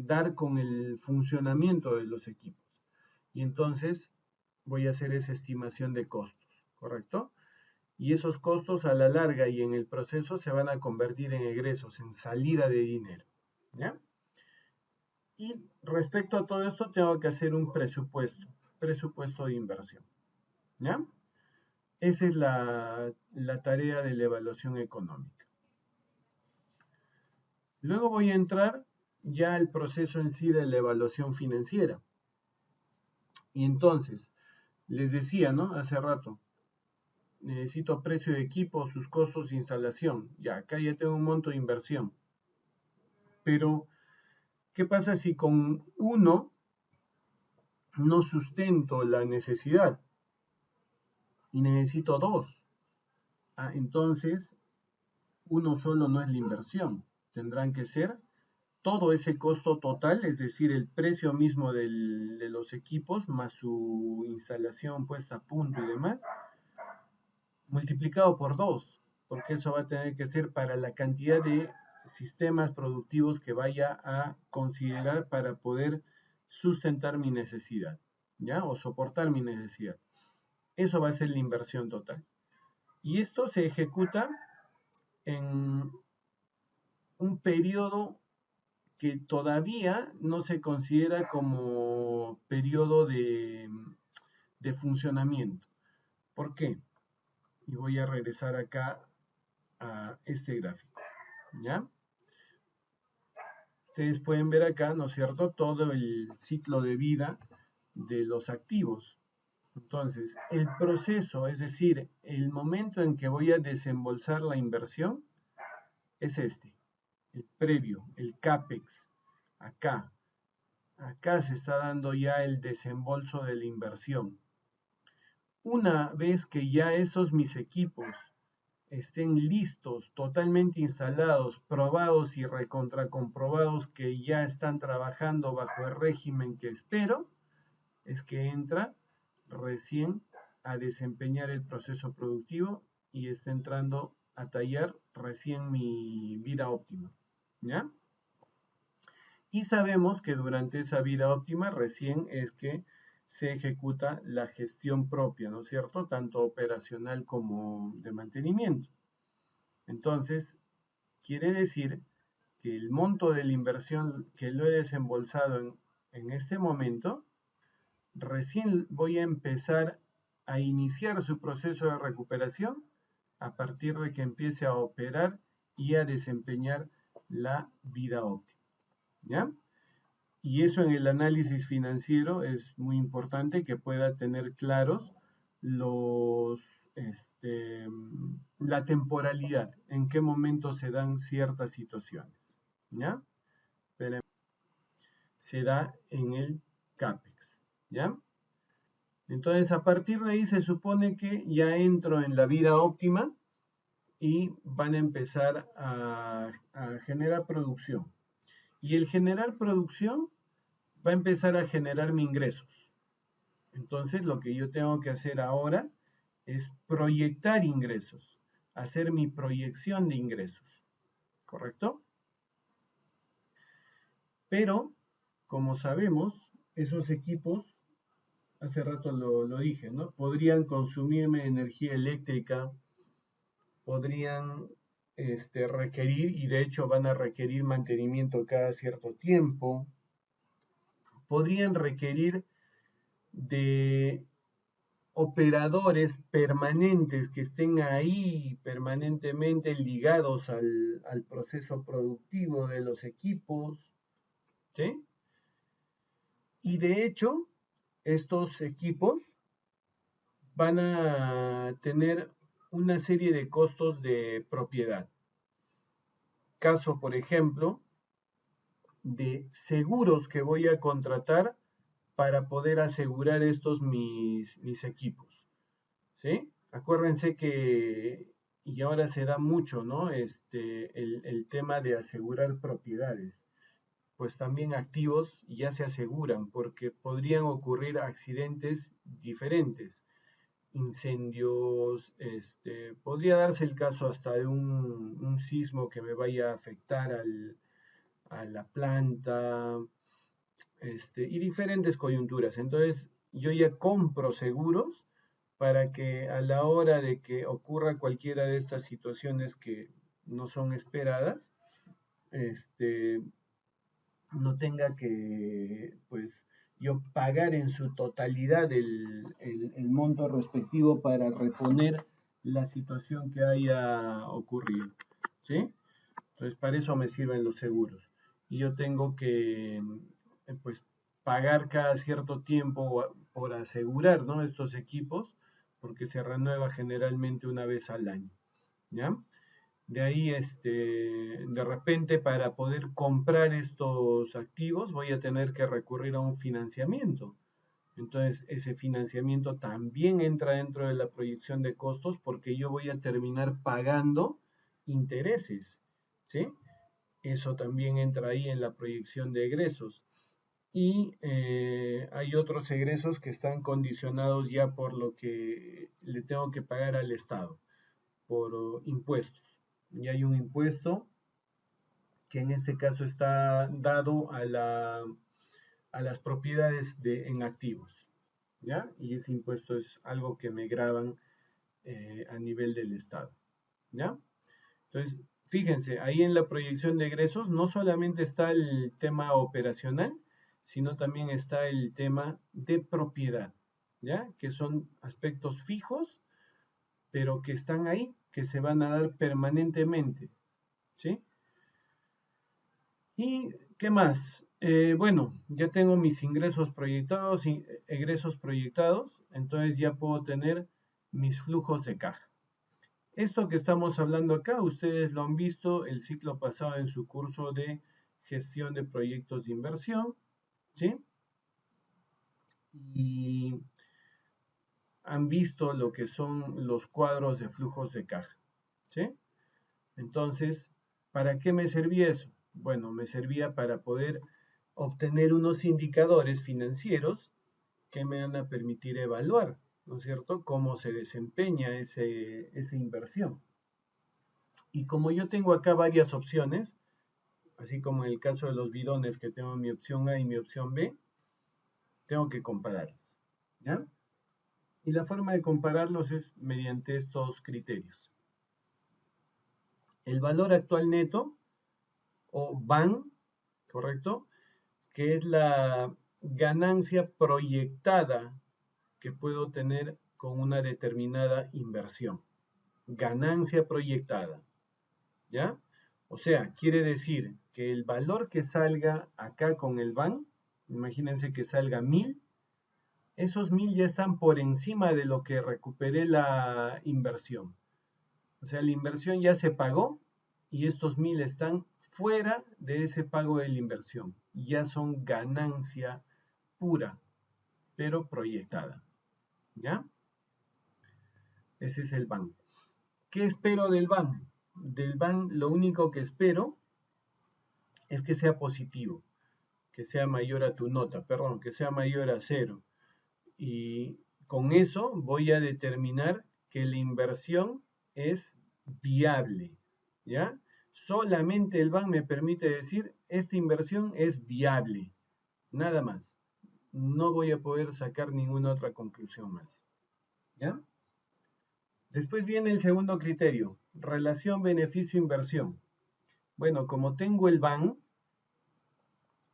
A: dar con el funcionamiento de los equipos. Y entonces voy a hacer esa estimación de costos, ¿correcto? Y esos costos a la larga y en el proceso se van a convertir en egresos, en salida de dinero, ¿ya? Y respecto a todo esto tengo que hacer un presupuesto de inversión, ¿ya? Esa es la tarea de la evaluación económica. Luego voy a entrar ya al proceso en sí de la evaluación financiera. Y entonces, les decía, ¿no? Hace rato, necesito precio de equipo, sus costos de instalación. Ya, acá ya tengo un monto de inversión. Pero, ¿qué pasa si con uno no sustento la necesidad y necesito dos? Ah, entonces, uno solo no es la inversión. Tendrán que ser todo ese costo total, es decir, el precio mismo de los equipos más su instalación puesta a punto y demás, multiplicado por 2, porque eso va a tener que ser para la cantidad de sistemas productivos que vaya a considerar para poder sustentar mi necesidad, ¿ya? O soportar mi necesidad. Eso va a ser la inversión total. Y esto se ejecuta en un periodo que todavía no se considera como periodo de funcionamiento. ¿Por qué? Y voy a regresar acá a este gráfico, ¿ya? Ustedes pueden ver acá, ¿no es cierto?, todo el ciclo de vida de los activos. Entonces, el proceso, es decir, el momento en que voy a desembolsar la inversión, es este, el previo, el CAPEX, acá. Acá se está dando ya el desembolso de la inversión. Una vez que ya esos mis equipos estén listos, totalmente instalados, probados y recontracomprobados que ya están trabajando bajo el régimen que espero, es que entra recién a desempeñar el proceso productivo y está entrando a tallar recién mi vida óptima, ¿ya? Y sabemos que durante esa vida óptima recién es que se ejecuta la gestión propia, ¿no es cierto? Tanto operacional como de mantenimiento. Entonces, quiere decir que el monto de la inversión que lo he desembolsado en este momento, recién voy a empezar a iniciar su proceso de recuperación a partir de que empiece a operar y a desempeñar la vida óptima, ¿ya? Y eso en el análisis financiero es muy importante que pueda tener claros la temporalidad, en qué momento se dan ciertas situaciones, ¿ya? Pero se da en el CAPEX, ¿ya? Entonces, a partir de ahí se supone que ya entro en la vida óptima y van a empezar a generar producción. Y el generar producción va a empezar a generarme ingresos. Entonces, lo que yo tengo que hacer ahora es proyectar ingresos, hacer mi proyección de ingresos, ¿correcto? Pero, como sabemos, esos equipos, hace rato lo dije, ¿no? Podrían consumirme energía eléctrica, podrían requerir, y de hecho van a requerir mantenimiento cada cierto tiempo, podrían requerir de operadores permanentes que estén ahí permanentemente ligados al proceso productivo de los equipos, ¿sí? Y de hecho, estos equipos van a tener una serie de costos de propiedad. Caso, por ejemplo, de seguros que voy a contratar para poder asegurar estos mis equipos, ¿sí? Acuérdense que, y ahora se da mucho, ¿no? El tema de asegurar propiedades. Pues también activos ya se aseguran porque podrían ocurrir accidentes diferentes, incendios, podría darse el caso hasta de un sismo que me vaya a afectar a la planta, y diferentes coyunturas. Entonces, yo ya compro seguros para que a la hora de que ocurra cualquiera de estas situaciones que no son esperadas, este, no tenga que, pues, yo pagar en su totalidad el monto respectivo para reponer la situación que haya ocurrido, ¿sí? Entonces, para eso me sirven los seguros. Y yo tengo que, pues, pagar cada cierto tiempo por asegurar, ¿no? Estos equipos, porque se renueva generalmente una vez al año, ¿ya? De ahí, de repente, para poder comprar estos activos, voy a tener que recurrir a un financiamiento. Entonces, ese financiamiento también entra dentro de la proyección de costos porque yo voy a terminar pagando intereses, ¿sí? Eso también entra ahí en la proyección de egresos. Y hay otros egresos que están condicionados ya por lo que le tengo que pagar al Estado, por impuestos. Y hay un impuesto que en este caso está dado a las propiedades en activos, ¿ya? Y ese impuesto es algo que me graban a nivel del Estado, ¿ya? Entonces, fíjense, ahí en la proyección de egresos no solamente está el tema operacional, sino también está el tema de propiedad, ¿ya? Que son aspectos fijos, pero que están ahí, que se van a dar permanentemente, ¿sí? ¿Y qué más? Bueno, ya tengo mis ingresos proyectados y egresos proyectados, entonces ya puedo tener mis flujos de caja. Esto que estamos hablando acá, ustedes lo han visto el ciclo pasado en su curso de gestión de proyectos de inversión, ¿sí? Y han visto lo que son los cuadros de flujos de caja, ¿sí? Entonces, ¿para qué me servía eso? Bueno, me servía para poder obtener unos indicadores financieros que me van a permitir evaluar, ¿no es cierto?, cómo se desempeña esa inversión. Y como yo tengo acá varias opciones, así como en el caso de los bidones que tengo mi opción A y mi opción B, tengo que compararlos, ¿ya? Y la forma de compararlos es mediante estos criterios. El valor actual neto, o VAN, ¿correcto?, que es la ganancia proyectada que puedo tener con una determinada inversión. Ganancia proyectada, ¿ya? O sea, quiere decir que el valor que salga acá con el VAN, imagínense que salga 1000, esos 1000 ya están por encima de lo que recuperé la inversión. O sea, la inversión ya se pagó y estos 1000 están fuera de ese pago de la inversión. Ya son ganancia pura, pero proyectada, ¿ya? Ese es el VAN. ¿Qué espero del VAN? Del VAN lo único que espero es que sea positivo, que sea mayor a tu nota, perdón, que sea mayor a 0. Y con eso voy a determinar que la inversión es viable, ¿ya? Solamente el VAN me permite decir, esta inversión es viable, nada más. no voy a poder sacar ninguna otra conclusión más. ¿Ya? Después viene el segundo criterio, relación beneficio-inversión. Bueno, como tengo el BAN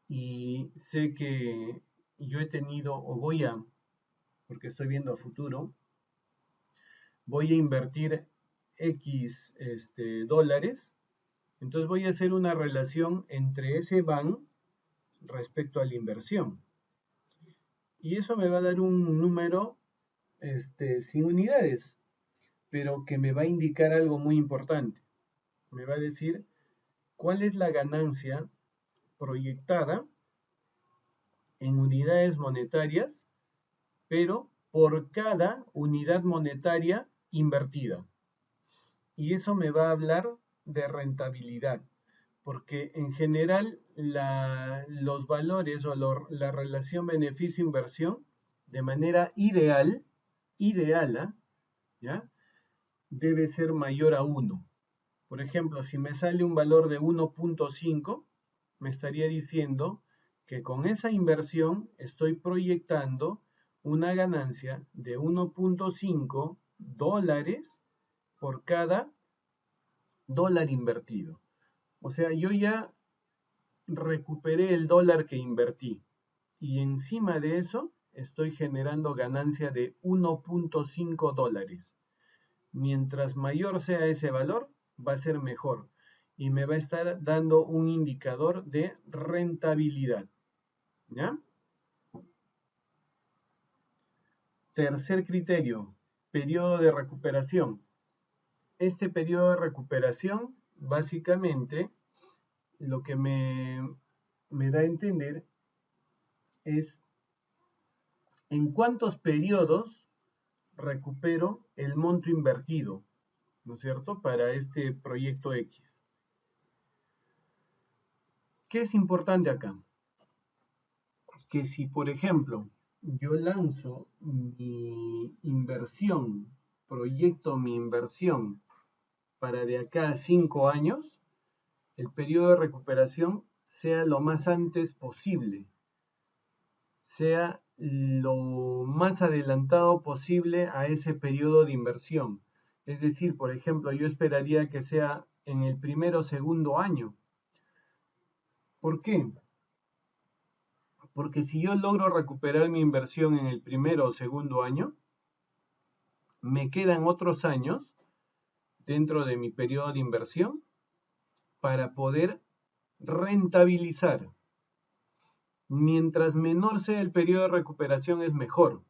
A: y sé que yo he tenido o voy a, porque estoy viendo a futuro, voy a invertir X dólares, entonces voy a hacer una relación entre ese BAN respecto a la inversión. Y eso me va a dar un número sin unidades, pero que me va a indicar algo muy importante. Me va a decir cuál es la ganancia proyectada en unidades monetarias, pero por cada unidad monetaria invertida. Y eso me va a hablar de rentabilidad, porque en general los valores o la relación beneficio-inversión, de manera ideal, ¿ya? Debe ser mayor a 1. Por ejemplo, si me sale un valor de 1.5, me estaría diciendo que con esa inversión estoy proyectando una ganancia de 1.5 dólares por cada dólar invertido. O sea, yo ya recuperé el dólar que invertí y encima de eso estoy generando ganancia de 1.5 dólares. Mientras mayor sea ese valor, va a ser mejor y me va a estar dando un indicador de rentabilidad. ¿Ya? Tercer criterio, periodo de recuperación. Este periodo de recuperación, básicamente, lo que me da a entender es en cuántos periodos recupero el monto invertido, ¿no es cierto?, para este proyecto X. ¿Qué es importante acá? Que si, por ejemplo, yo lanzo mi inversión, proyecto mi inversión para de acá a 5 años, el periodo de recuperación sea lo más antes posible, sea lo más adelantado posible a ese periodo de inversión. Es decir, por ejemplo, yo esperaría que sea en el primero o segundo año. ¿Por qué? Porque si yo logro recuperar mi inversión en el primero o segundo año, me quedan otros años dentro de mi periodo de inversión para poder rentabilizar. Mientras menor sea el periodo de recuperación es mejor.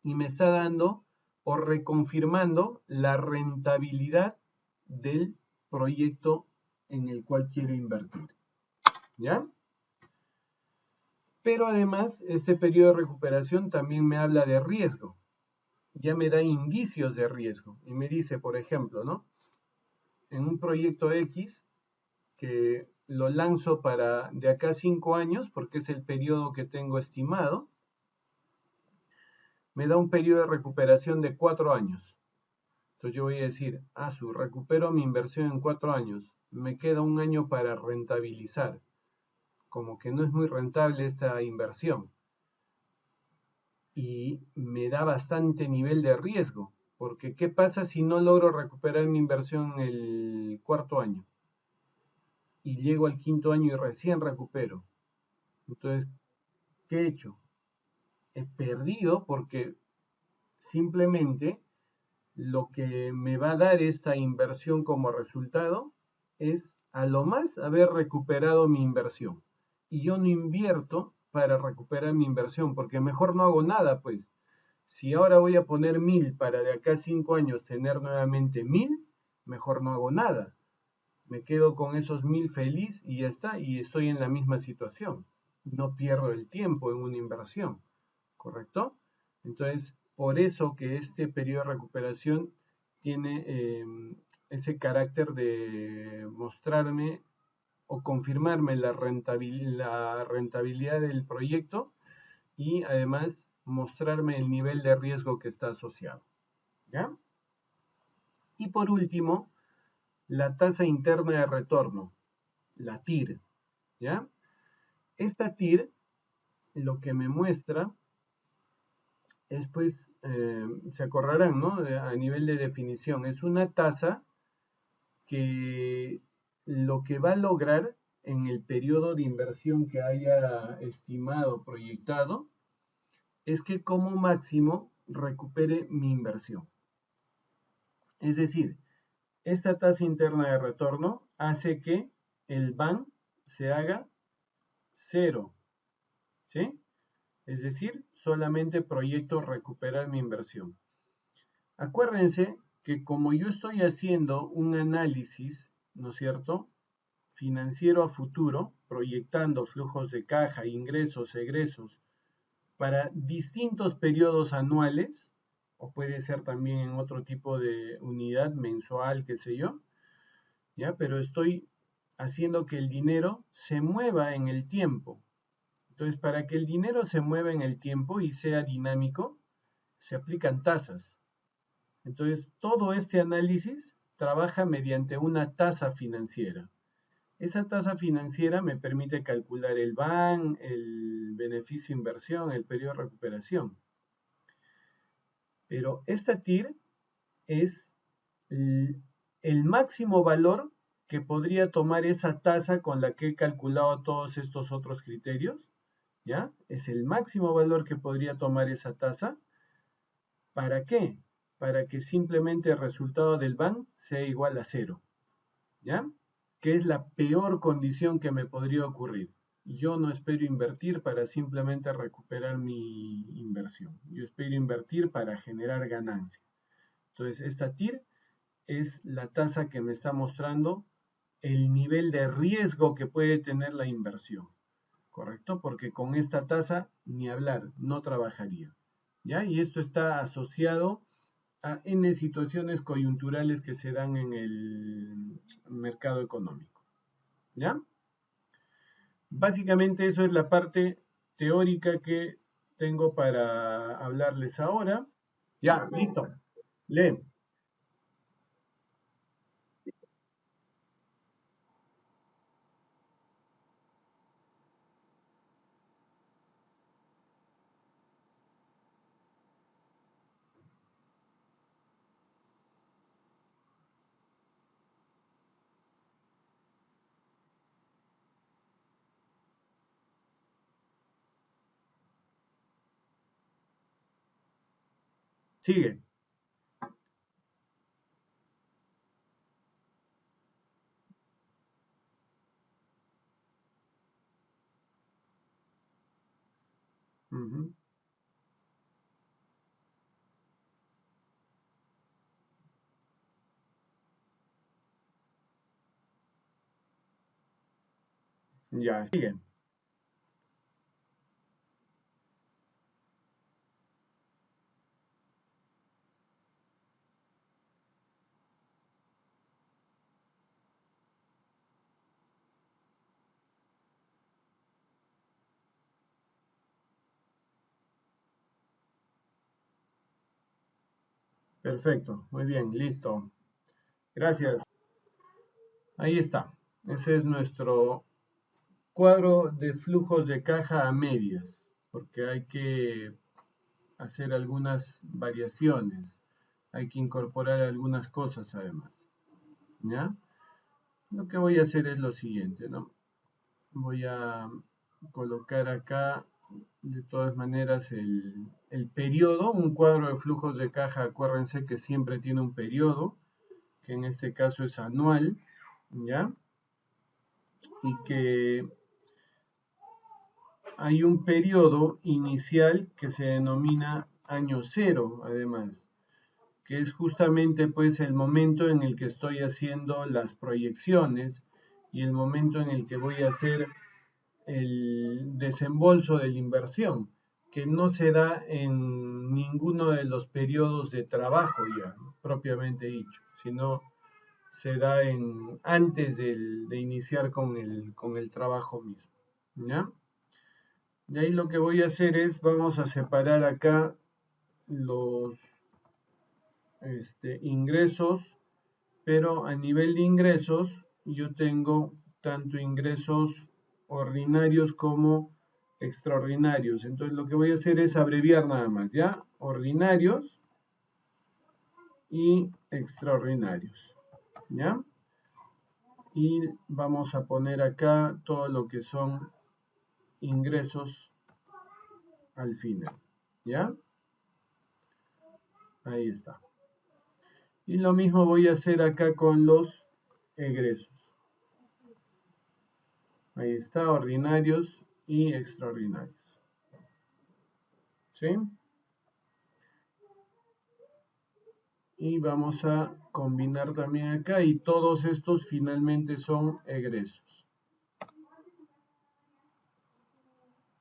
A: Y me está dando o reconfirmando la rentabilidad del proyecto en el cual quiero invertir. ¿Ya? Pero además, este periodo de recuperación también me habla de riesgo. Ya me da indicios de riesgo. Y me dice, por ejemplo, ¿no? En un proyecto X, que lo lanzo para de acá a 5 años, porque es el periodo que tengo estimado, me da un periodo de recuperación de 4 años. Entonces yo voy a decir, recupero mi inversión en 4 años, me queda un año para rentabilizar. Como que no es muy rentable esta inversión. Y me da bastante nivel de riesgo, porque ¿qué pasa si no logro recuperar mi inversión en el cuarto año? Y llego al quinto año y recién recupero. Entonces, ¿qué he hecho? He perdido porque simplemente lo que me va a dar esta inversión como resultado es a lo más haber recuperado mi inversión. Y yo no invierto para recuperar mi inversión, porque mejor no hago nada, pues. Si ahora voy a poner 1000 para de acá a 5 años tener nuevamente 1000, mejor no hago nada. Me quedo con esos 1000 feliz y ya está, y estoy en la misma situación. No pierdo el tiempo en una inversión, ¿correcto? Entonces, por eso que este periodo de recuperación tiene ese carácter de mostrarme o confirmarme la rentabilidad del proyecto y además mostrarme el nivel de riesgo que está asociado. ¿Ya? Y por último, la tasa interna de retorno, la TIR. ¿Ya? Esta TIR lo que me muestra es, pues, se acordarán, ¿no? A nivel de definición, es una tasa que lo que va a lograr en el periodo de inversión que haya estimado, proyectado, es que como máximo recupere mi inversión. Es decir, esta tasa interna de retorno hace que el BAN se haga cero, ¿sí? Es decir, solamente proyecto recuperar mi inversión. Acuérdense que como yo estoy haciendo un análisis, ¿no es cierto?, financiero a futuro, proyectando flujos de caja, ingresos, egresos, para distintos periodos anuales, o puede ser también en otro tipo de unidad mensual, qué sé yo, ¿ya? Pero estoy haciendo que el dinero se mueva en el tiempo. Entonces, para que el dinero se mueva en el tiempo y sea dinámico, se aplican tasas. Entonces, todo este análisis trabaja mediante una tasa financiera. Esa tasa financiera me permite calcular el BAN, el beneficio inversión, el periodo de recuperación. Pero esta TIR es el máximo valor que podría tomar esa tasa con la que he calculado todos estos otros criterios, ¿ya? Es el máximo valor que podría tomar esa tasa. ¿Para qué? Para que simplemente el resultado del BAN sea igual a cero, ¿ya? Que es la peor condición que me podría ocurrir. Yo no espero invertir para simplemente recuperar mi inversión. Yo espero invertir para generar ganancia. Entonces, esta TIR es la tasa que me está mostrando el nivel de riesgo que puede tener la inversión, ¿correcto? Porque con esta tasa ni hablar, no trabajaría, ¿ya? Y esto está asociado a N situaciones coyunturales que se dan en el mercado económico, ¿ya? Básicamente eso es la parte teórica que tengo para hablarles ahora. Ya, listo. Lee. Sigue. Ujú. Ya, sigue. Perfecto, muy bien, listo. Gracias. Ahí está. Ese es nuestro cuadro de flujos de caja a medias, porque hay que hacer algunas variaciones, hay que incorporar algunas cosas además, ¿ya? Lo que voy a hacer es lo siguiente, ¿no? Voy a colocar acá de todas maneras el periodo, un cuadro de flujos de caja, acuérdense que siempre tiene un periodo, que en este caso es anual, ¿ya? Y que hay un periodo inicial que se denomina año cero, además, que es justamente pues el momento en el que estoy haciendo las proyecciones y el momento en el que voy a hacer el desembolso de la inversión, que no se da en ninguno de los periodos de trabajo ya, propiamente dicho, sino se da antes de iniciar con el trabajo mismo, ¿ya? Y ahí lo que voy a hacer es, vamos a separar acá los ingresos, pero a nivel de ingresos yo tengo tanto ingresos ordinarios como extraordinarios. Entonces lo que voy a hacer es abreviar nada más, ¿ya? Ordinarios y extraordinarios, ¿ya? Y vamos a poner acá todo lo que son ingresos al final, ¿ya? Ahí está. Y lo mismo voy a hacer acá con los egresos. Ahí está, ordinarios y extraordinarios. ¿Sí? Y vamos a combinar también acá y todos estos finalmente son egresos.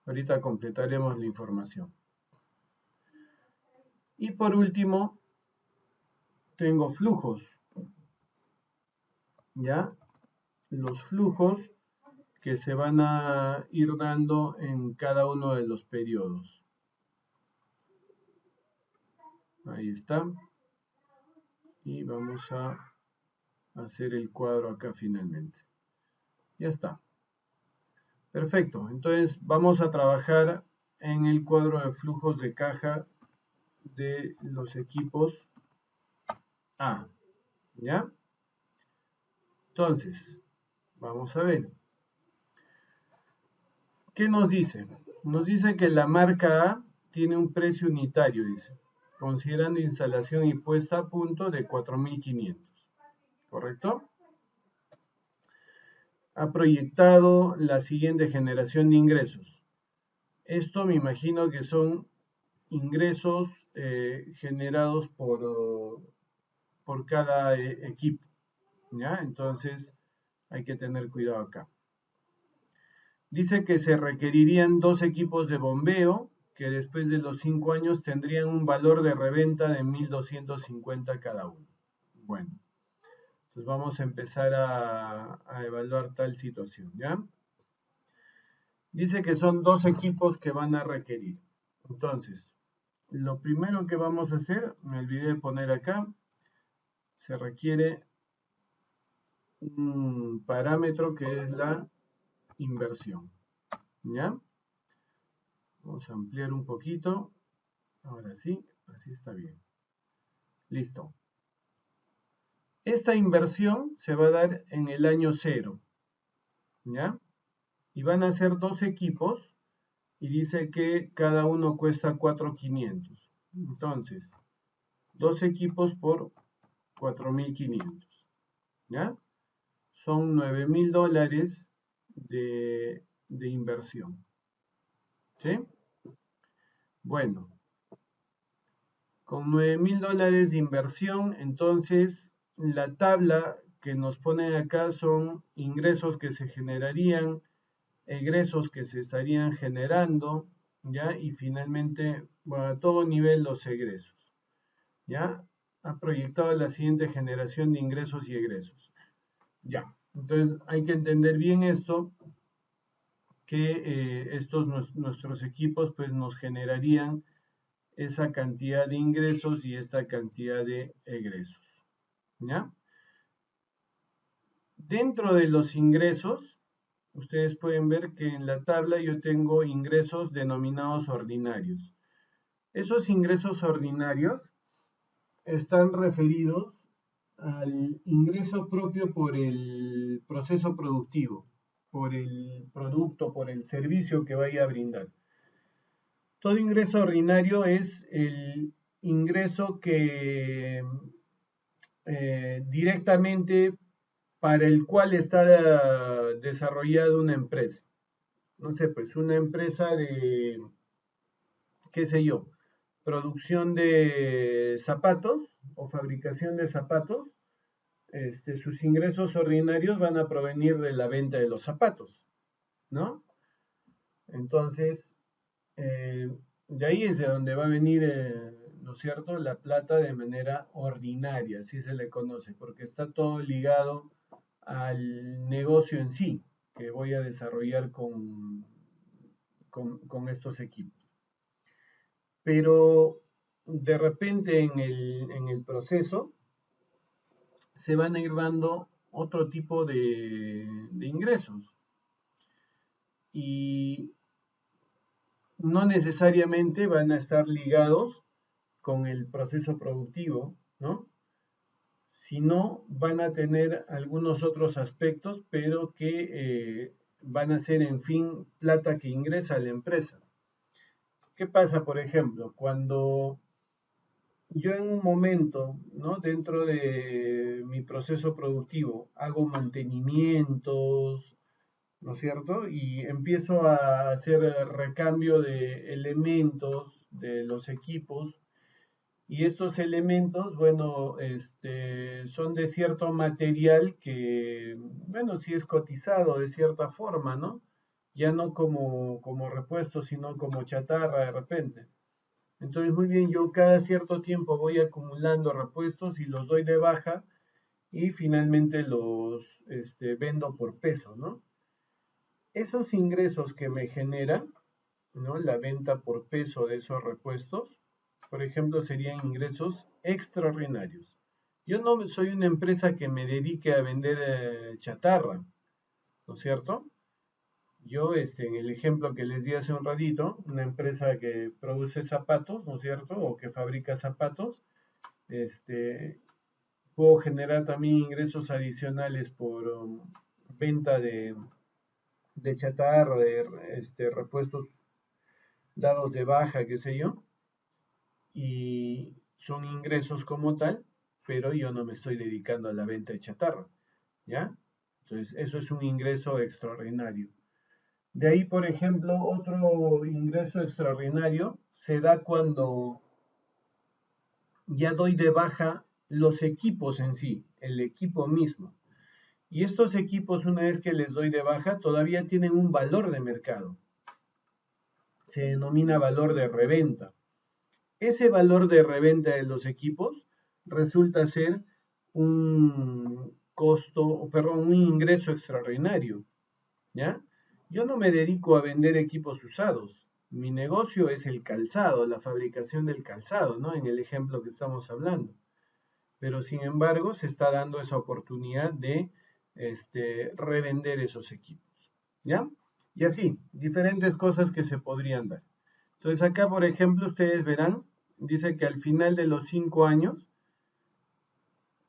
A: Ahorita completaremos la información. Y por último, tengo flujos. ¿Ya? Los flujos que se van a ir dando en cada uno de los periodos. Ahí está. Y vamos a hacer el cuadro acá finalmente. Ya está. Perfecto. Entonces vamos a trabajar en el cuadro de flujos de caja de los equipos A. ¿Ya? Entonces, vamos a ver. ¿Qué nos dice? Nos dice que la marca A tiene un precio unitario, dice, considerando instalación y puesta a punto de 4.500. ¿Correcto? Ha proyectado la siguiente generación de ingresos. Esto me imagino que son ingresos generados por cada equipo, ¿ya? Entonces hay que tener cuidado acá. Dice que se requerirían 2 equipos de bombeo que después de los 5 años tendrían un valor de reventa de 1.250 cada uno. Bueno, entonces vamos a empezar a evaluar tal situación, ¿ya? Dice que son 2 equipos que van a requerir. Entonces, lo primero que vamos a hacer, me olvidé de poner acá, se requiere un parámetro que es la inversión, ¿ya? Vamos a ampliar un poquito. Ahora sí, así está bien. Listo. Esta inversión se va a dar en el año 0, ¿ya? Y van a ser 2 equipos y dice que cada uno cuesta 4.500. Entonces, 2 equipos por 4.500, ¿ya? Son $9.000 de inversión, ¿sí? Bueno, con $9.000 de inversión, entonces la tabla que nos ponen acá son ingresos que se generarían, egresos que se estarían generando, ¿ya? Y finalmente, bueno, a todo nivel los egresos, ¿ya? Ha proyectado la siguiente generación de ingresos y egresos. Ya, entonces hay que entender bien esto, que nuestros equipos pues nos generarían esa cantidad de ingresos y esta cantidad de egresos, ¿ya? Dentro de los ingresos, ustedes pueden ver que en la tabla yo tengo ingresos denominados ordinarios. Esos ingresos ordinarios están referidos al ingreso propio por el proceso productivo, por el producto, por el servicio que vaya a brindar. Todo ingreso ordinario es el ingreso que directamente para el cual está desarrollada una empresa. No sé, pues una empresa de, qué sé yo, producción de zapatos o fabricación de zapatos, sus ingresos ordinarios van a provenir de la venta de los zapatos, ¿no? Entonces, de ahí es de donde va a venir, ¿no es cierto?, la plata de manera ordinaria, así se le conoce, porque está todo ligado al negocio en sí que voy a desarrollar con estos equipos. Pero de repente en el proceso se van a ir dando otro tipo de ingresos. Y no necesariamente van a estar ligados con el proceso productivo, ¿no? Sino van a tener algunos otros aspectos, pero que van a ser, en fin, plata que ingresa a la empresa. ¿Qué pasa, por ejemplo, cuando yo en un momento, ¿no? Dentro de mi proceso productivo, hago mantenimientos, ¿no es cierto? Y empiezo a hacer recambio de elementos de los equipos. Y estos elementos, bueno, son de cierto material que, bueno, sí es cotizado de cierta forma, ¿no? Ya no como repuesto, sino como chatarra de repente. Entonces, muy bien, yo cada cierto tiempo voy acumulando repuestos y los doy de baja y finalmente los vendo por peso, ¿no? Esos ingresos que me generan, ¿no? La venta por peso de esos repuestos, por ejemplo, serían ingresos extraordinarios. Yo no soy una empresa que me dedique a vender chatarra, ¿no es cierto? Yo, en el ejemplo que les di hace un ratito, una empresa que produce zapatos, ¿no es cierto? O que fabrica zapatos, este, puedo generar también ingresos adicionales por venta de chatarra, de repuestos dados de baja, qué sé yo, y son ingresos como tal, pero yo no me estoy dedicando a la venta de chatarra, ¿ya? Entonces, eso es un ingreso extraordinario. De ahí, por ejemplo, otro ingreso extraordinario se da cuando ya doy de baja los equipos en sí, el equipo mismo. Y estos equipos, una vez que les doy de baja, todavía tienen un valor de mercado. Se denomina valor de reventa. Ese valor de reventa de los equipos resulta ser un costo, perdón, un ingreso extraordinario, ¿ya? Yo no me dedico a vender equipos usados. Mi negocio es el calzado, la fabricación del calzado, ¿no? En el ejemplo que estamos hablando. Pero sin embargo, se está dando esa oportunidad de revender esos equipos, ¿ya? Y así, diferentes cosas que se podrían dar. Entonces acá, por ejemplo, ustedes verán, dice que al final de los 5 años,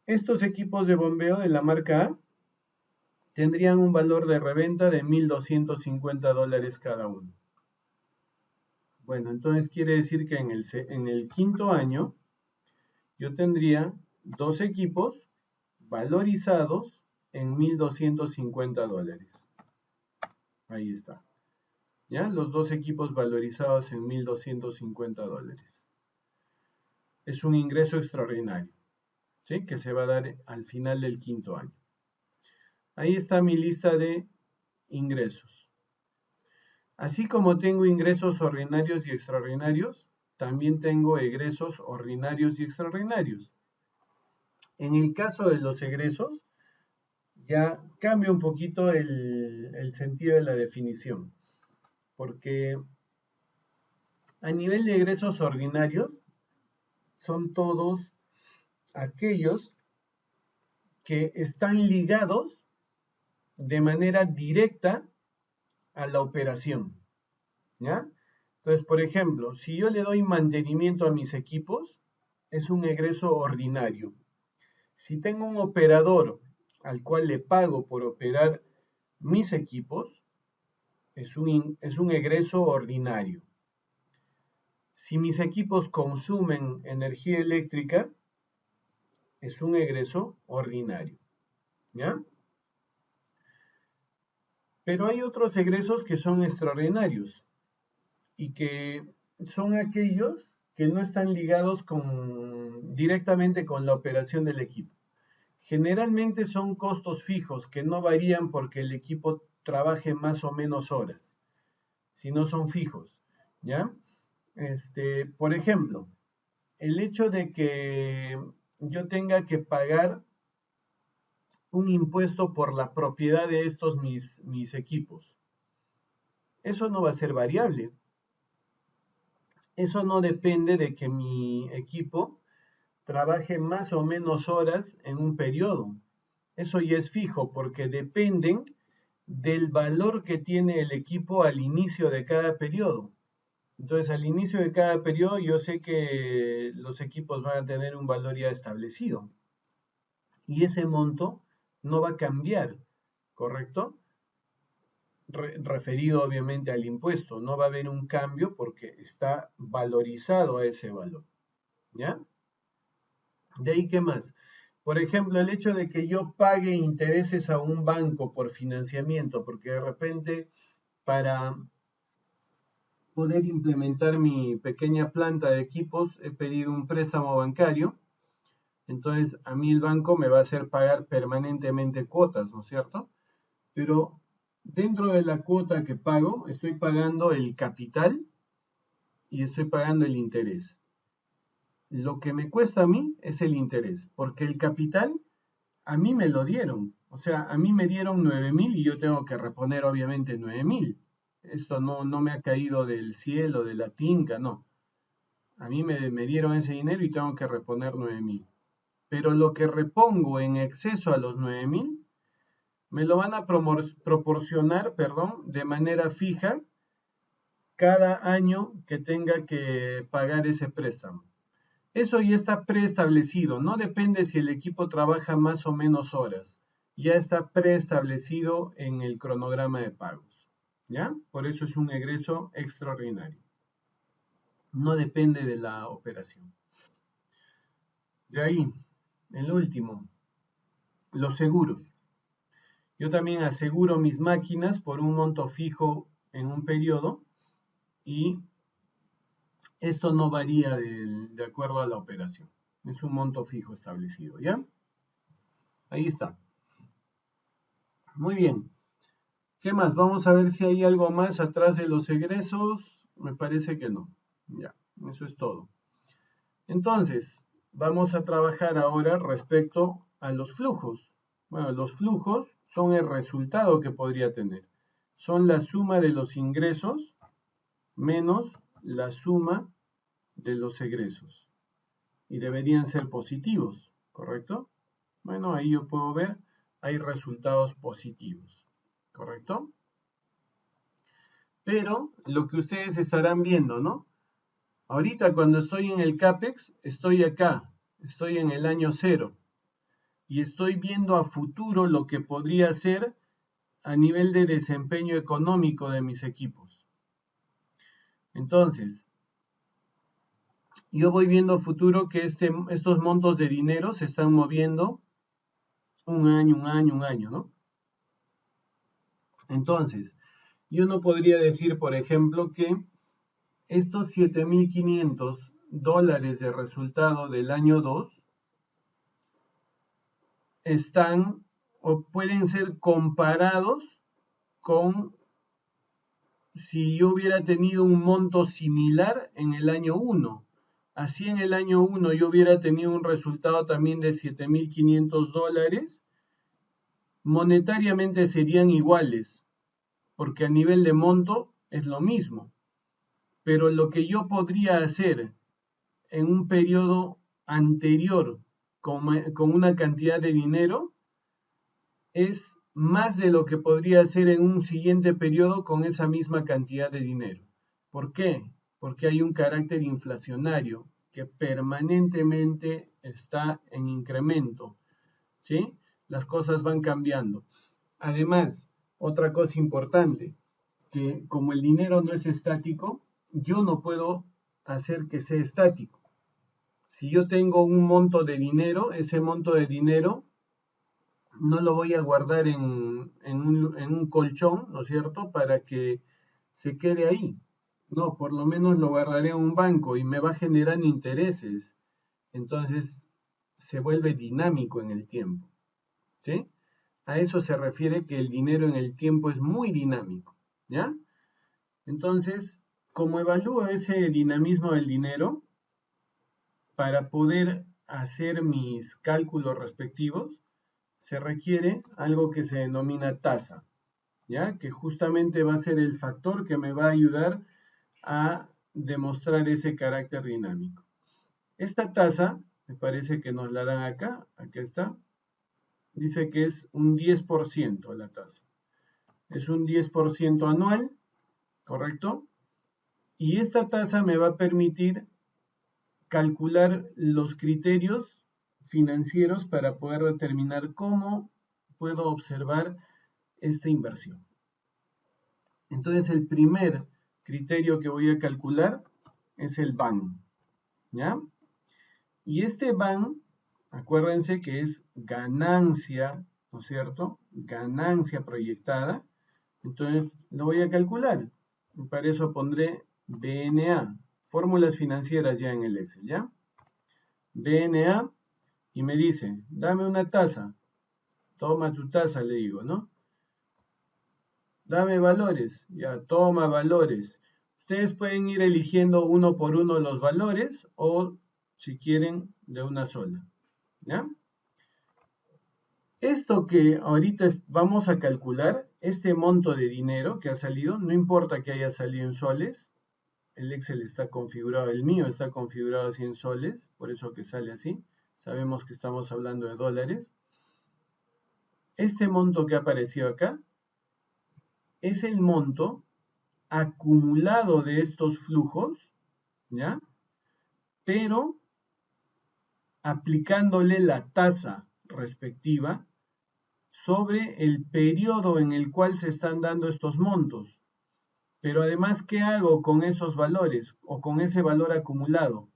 A: estos equipos de bombeo de la marca A tendrían un valor de reventa de $1,250 cada uno. Bueno, entonces quiere decir que en el quinto año yo tendría dos equipos valorizados en $1,250. Ahí está. ¿Ya? Los dos equipos valorizados en $1,250. Es un ingreso extraordinario, ¿sí? Que se va a dar al final del quinto año. Ahí está mi lista de ingresos. Así como tengo ingresos ordinarios y extraordinarios, también tengo egresos ordinarios y extraordinarios. En el caso de los egresos, ya cambia un poquito el sentido de la definición, porque a nivel de egresos ordinarios, son todos aquellos que están ligados de manera directa a la operación, ¿ya? Entonces, por ejemplo, si yo le doy mantenimiento a mis equipos, es un egreso ordinario. Si tengo un operador al cual le pago por operar mis equipos, es un egreso ordinario. Si mis equipos consumen energía eléctrica, es un egreso ordinario, ¿ya? Pero hay otros egresos que son extraordinarios y que son aquellos que no están ligados directamente con la operación del equipo. Generalmente son costos fijos que no varían porque el equipo trabaje más o menos horas, sino son fijos, ¿ya? Por ejemplo, el hecho de que yo tenga que pagar un impuesto por la propiedad de estos mis equipos, eso no va a ser variable. Eso no depende de que mi equipo trabaje más o menos horas en un periodo. Eso ya es fijo porque dependen del valor que tiene el equipo al inicio de cada periodo. Entonces, al inicio de cada periodo, yo sé que los equipos van a tener un valor ya establecido. Y ese monto no va a cambiar, ¿correcto? Referido obviamente al impuesto. No va a haber un cambio porque está valorizado a ese valor. ¿Ya? De ahí, ¿qué más? Por ejemplo, el hecho de que yo pague intereses a un banco por financiamiento, porque de repente para poder implementar mi pequeña planta de equipos he pedido un préstamo bancario, entonces a mí el banco me va a hacer pagar permanentemente cuotas, ¿no es cierto? Pero dentro de la cuota que pago, estoy pagando el capital y estoy pagando el interés. Lo que me cuesta a mí es el interés, porque el capital a mí me lo dieron. O sea, a mí me dieron 9.000 y yo tengo que reponer obviamente 9.000. Esto no me ha caído del cielo, de la tinca, no. A mí me dieron ese dinero y tengo que reponer 9.000. Pero lo que repongo en exceso a los 9.000 me lo van a proporcionar, perdón, de manera fija cada año que tenga que pagar ese préstamo. Eso ya está preestablecido, no depende si el equipo trabaja más o menos horas, ya está preestablecido en el cronograma de pagos, ¿ya? Por eso es un egreso extraordinario, no depende de la operación. De ahí, el último, los seguros. Yo también aseguro mis máquinas por un monto fijo en un periodo y esto no varía de acuerdo a la operación. Es un monto fijo establecido, ¿ya? Ahí está. Muy bien. ¿Qué más? Vamos a ver si hay algo más atrás de los egresos. Me parece que no. Ya, eso es todo. Entonces, vamos a trabajar ahora respecto a los flujos. Bueno, los flujos son el resultado que podría tener. Son la suma de los ingresos menos la suma de los egresos. Y deberían ser positivos, ¿correcto? Bueno, ahí yo puedo ver, hay resultados positivos, ¿correcto? Pero lo que ustedes estarán viendo, ¿no? Ahorita cuando estoy en el CAPEX, estoy acá, estoy en el año 0 y estoy viendo a futuro lo que podría ser a nivel de desempeño económico de mis equipos. Entonces, yo voy viendo a futuro que estos montos de dinero se están moviendo un año, ¿no? Entonces, yo no podría decir, por ejemplo, que estos $7.500 de resultado del año 2 están o pueden ser comparados con si yo hubiera tenido un monto similar en el año 1. Así en el año 1 yo hubiera tenido un resultado también de $7.500, monetariamente serían iguales, porque a nivel de monto es lo mismo. Pero lo que yo podría hacer en un periodo anterior con una cantidad de dinero es más de lo que podría hacer en un siguiente periodo con esa misma cantidad de dinero. ¿Por qué? Porque hay un carácter inflacionario que permanentemente está en incremento, ¿sí? Las cosas van cambiando. Además, otra cosa importante, que como el dinero no es estático, yo no puedo hacer que sea estático. Si yo tengo un monto de dinero, ese monto de dinero no lo voy a guardar en un colchón, ¿no es cierto?, para que se quede ahí. No, por lo menos lo guardaré en un banco y me va generando intereses. Entonces se vuelve dinámico en el tiempo, ¿sí? A eso se refiere que el dinero en el tiempo es muy dinámico, ¿ya? Entonces, como evalúo ese dinamismo del dinero, para poder hacer mis cálculos respectivos, se requiere algo que se denomina tasa, ¿ya? Que justamente va a ser el factor que me va a ayudar a demostrar ese carácter dinámico. Esta tasa, me parece que nos la dan acá, aquí está, dice que es un 10% la tasa. Es un 10% anual, ¿correcto? Y esta tasa me va a permitir calcular los criterios financieros para poder determinar cómo puedo observar esta inversión. Entonces, el primer criterio que voy a calcular es el BAN, ¿ya? Y este BAN, acuérdense que es ganancia, ¿no es cierto? Ganancia proyectada. Entonces, lo voy a calcular. Y para eso pondré BNA, fórmulas financieras ya en el Excel, ¿ya? BNA, y me dice, dame una tasa. Toma tu tasa, le digo, ¿no? Dame valores, ya, toma valores. Ustedes pueden ir eligiendo uno por uno los valores o, si quieren, de una sola, ¿ya? Esto que ahorita vamos a calcular, este monto de dinero que ha salido, no importa que haya salido en soles, el Excel está configurado, el mío está configurado así en soles, por eso que sale así, sabemos que estamos hablando de dólares. Este monto que ha aparecido acá es el monto acumulado de estos flujos, ¿ya? Pero aplicándole la tasa respectiva sobre el periodo en el cual se están dando estos montos. Pero además, ¿qué hago con esos valores o con ese valor acumulado?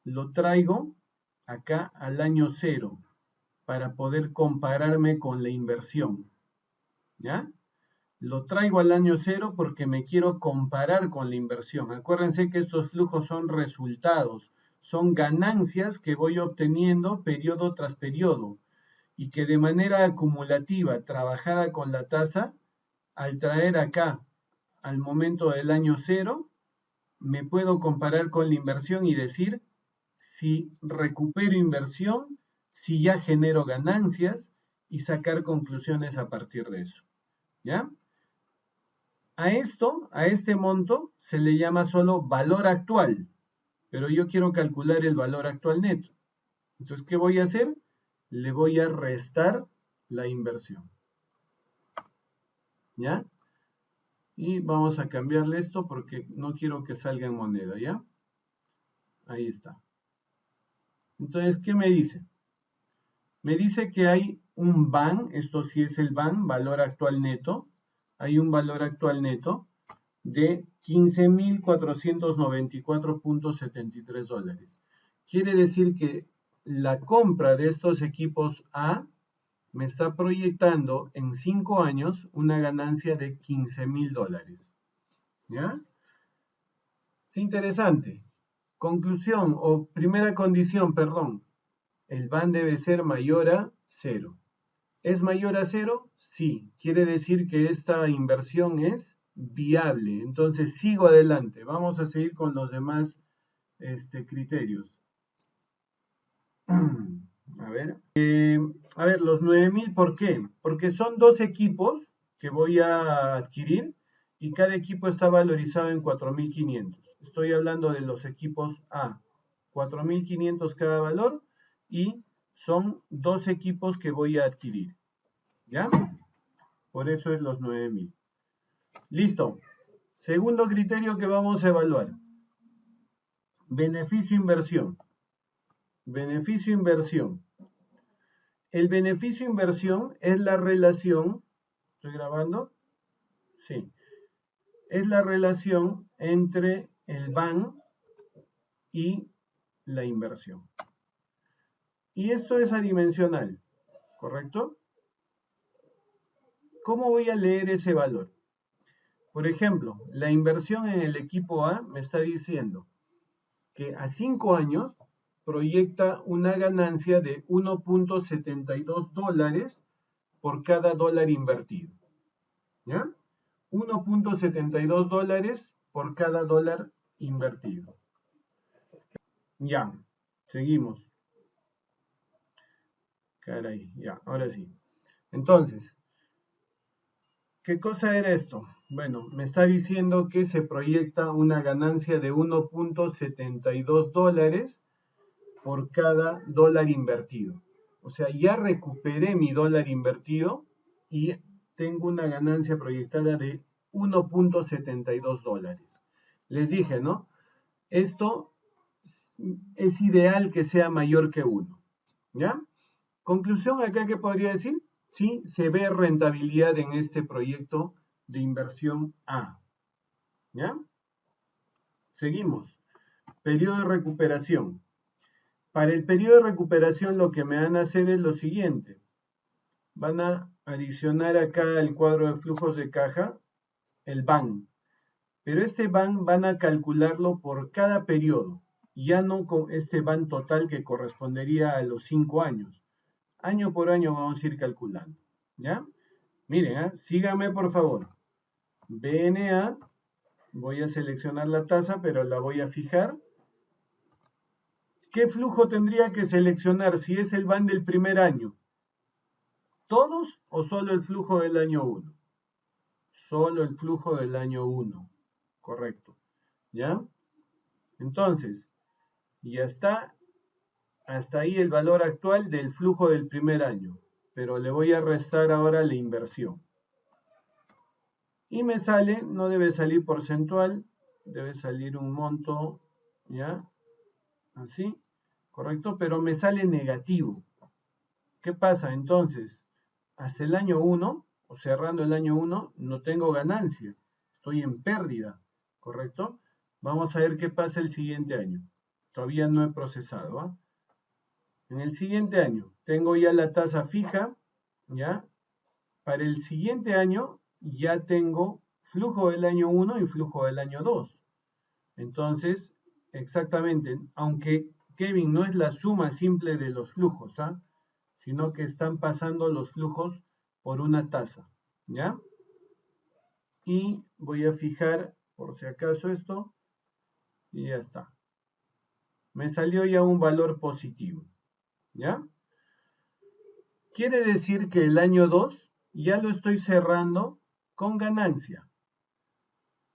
A: Lo traigo acá al año 0 para poder compararme con la inversión, ¿ya? Lo traigo al año 0 porque me quiero comparar con la inversión. Acuérdense que estos flujos son resultados, son ganancias que voy obteniendo periodo tras periodo y que de manera acumulativa, trabajada con la tasa, al traer acá al momento del año 0, me puedo comparar con la inversión y decir si recupero inversión, si ya genero ganancias y sacar conclusiones a partir de eso, ¿ya? A este monto, se le llama solo valor actual, pero yo quiero calcular el valor actual neto. Entonces, ¿qué voy a hacer? Le voy a restar la inversión, ¿ya? Y vamos a cambiarle esto porque no quiero que salga en moneda, ¿ya? Ahí está. Entonces, ¿qué me dice? Me dice que hay un BAN, esto sí es el BAN, valor actual neto. Hay un valor actual neto de 15.494.73 dólares. Quiere decir que la compra de estos equipos A me está proyectando en 5 años una ganancia de 15.000 dólares. ¿Ya? Es interesante. Conclusión o primera condición, perdón. El BAN debe ser mayor a 0. ¿Es mayor a 0? Sí. Quiere decir que esta inversión es viable. Entonces sigo adelante. Vamos a seguir con los demás criterios. A ver, los 9.000, ¿por qué? Porque son dos equipos que voy a adquirir y cada equipo está valorizado en 4.500. Estoy hablando de los equipos A. 4.500 cada valor y son dos equipos que voy a adquirir. ¿Ya? Por eso es los 9.000. Listo. Segundo criterio que vamos a evaluar. Beneficio-inversión. Beneficio-inversión. El beneficio-inversión es la relación, ¿estoy grabando? Sí. Es la relación entre el BAN y la inversión. Y esto es adimensional, ¿correcto? ¿Cómo voy a leer ese valor? Por ejemplo, la inversión en el equipo A me está diciendo que a 5 años proyecta una ganancia de 1.72 dólares por cada dólar invertido. ¿Ya? 1.72 dólares por cada dólar invertido. Ya, seguimos. Caray, ya, ahora sí. Entonces, ¿qué cosa era esto? Bueno, me está diciendo que se proyecta una ganancia de 1.72 dólares por cada dólar invertido. O sea, ya recuperé mi dólar invertido y tengo una ganancia proyectada de 1.72 dólares. Les dije, ¿no? Esto es ideal que sea mayor que 1. ¿Ya? Conclusión acá, ¿qué podría decir? Sí, se ve rentabilidad en este proyecto de inversión A. ¿Ya? Seguimos. Periodo de recuperación. Para el periodo de recuperación lo que me van a hacer es lo siguiente. Van a adicionar acá al cuadro de flujos de caja el BAN. Pero este BAN van a calcularlo por cada periodo, ya no con este BAN total que correspondería a los 5 años. Año por año vamos a ir calculando. ¿Ya? Miren, síganme por favor. BNA, voy a seleccionar la tasa, pero la voy a fijar. ¿Qué flujo tendría que seleccionar si es el BAN del primer año? ¿Todos o solo el flujo del año 1? Solo el flujo del año 1. Correcto. ¿Ya? Entonces, ya está hasta ahí el valor actual del flujo del primer año. Pero le voy a restar ahora la inversión. Y me sale, no debe salir porcentual, debe salir un monto, ¿ya? Así, correcto, pero me sale negativo. ¿Qué pasa entonces? Hasta el año 1, o cerrando el año 1, no tengo ganancia. Estoy en pérdida, ¿correcto? Vamos a ver qué pasa el siguiente año. Todavía no he procesado, ¿ah? En el siguiente año, tengo ya la tasa fija, ¿ya? Para el siguiente año, ya tengo flujo del año 1 y flujo del año 2. Entonces, exactamente, aunque Kevin no es la suma simple de los flujos, ¿ah? Sino que están pasando los flujos por una tasa, ¿ya? Y voy a fijar, por si acaso, esto, y ya está. Me salió ya un valor positivo, ¿ya? Quiere decir que el año 2 ya lo estoy cerrando con ganancia.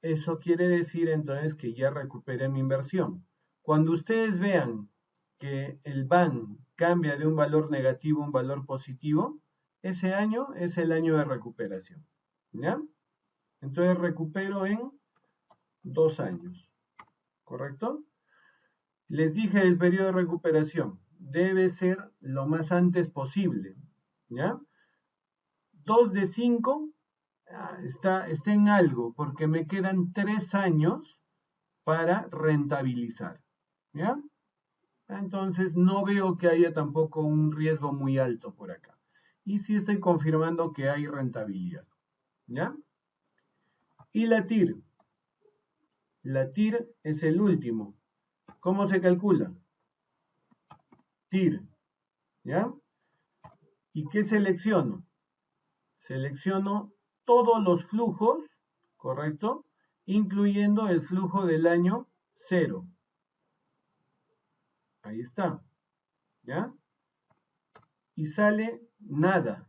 A: Eso quiere decir entonces que ya recuperé mi inversión. Cuando ustedes vean que el BAN cambia de un valor negativo a un valor positivo, ese año es el año de recuperación. ¿Ya? Entonces recupero en 2 años. ¿Correcto? Les dije el periodo de recuperación. Debe ser lo más antes posible. ¿Ya? 2 de 5 está en algo, porque me quedan 3 años para rentabilizar. ¿Ya? Entonces no veo que haya tampoco un riesgo muy alto por acá. Y sí estoy confirmando que hay rentabilidad. ¿Ya? Y la TIR. La TIR es el último. ¿Cómo se calcula? TIR. ¿Ya? ¿Y qué selecciono? Selecciono todos los flujos, ¿correcto? Incluyendo el flujo del año 0. Ahí está. ¿Ya? Y sale nada.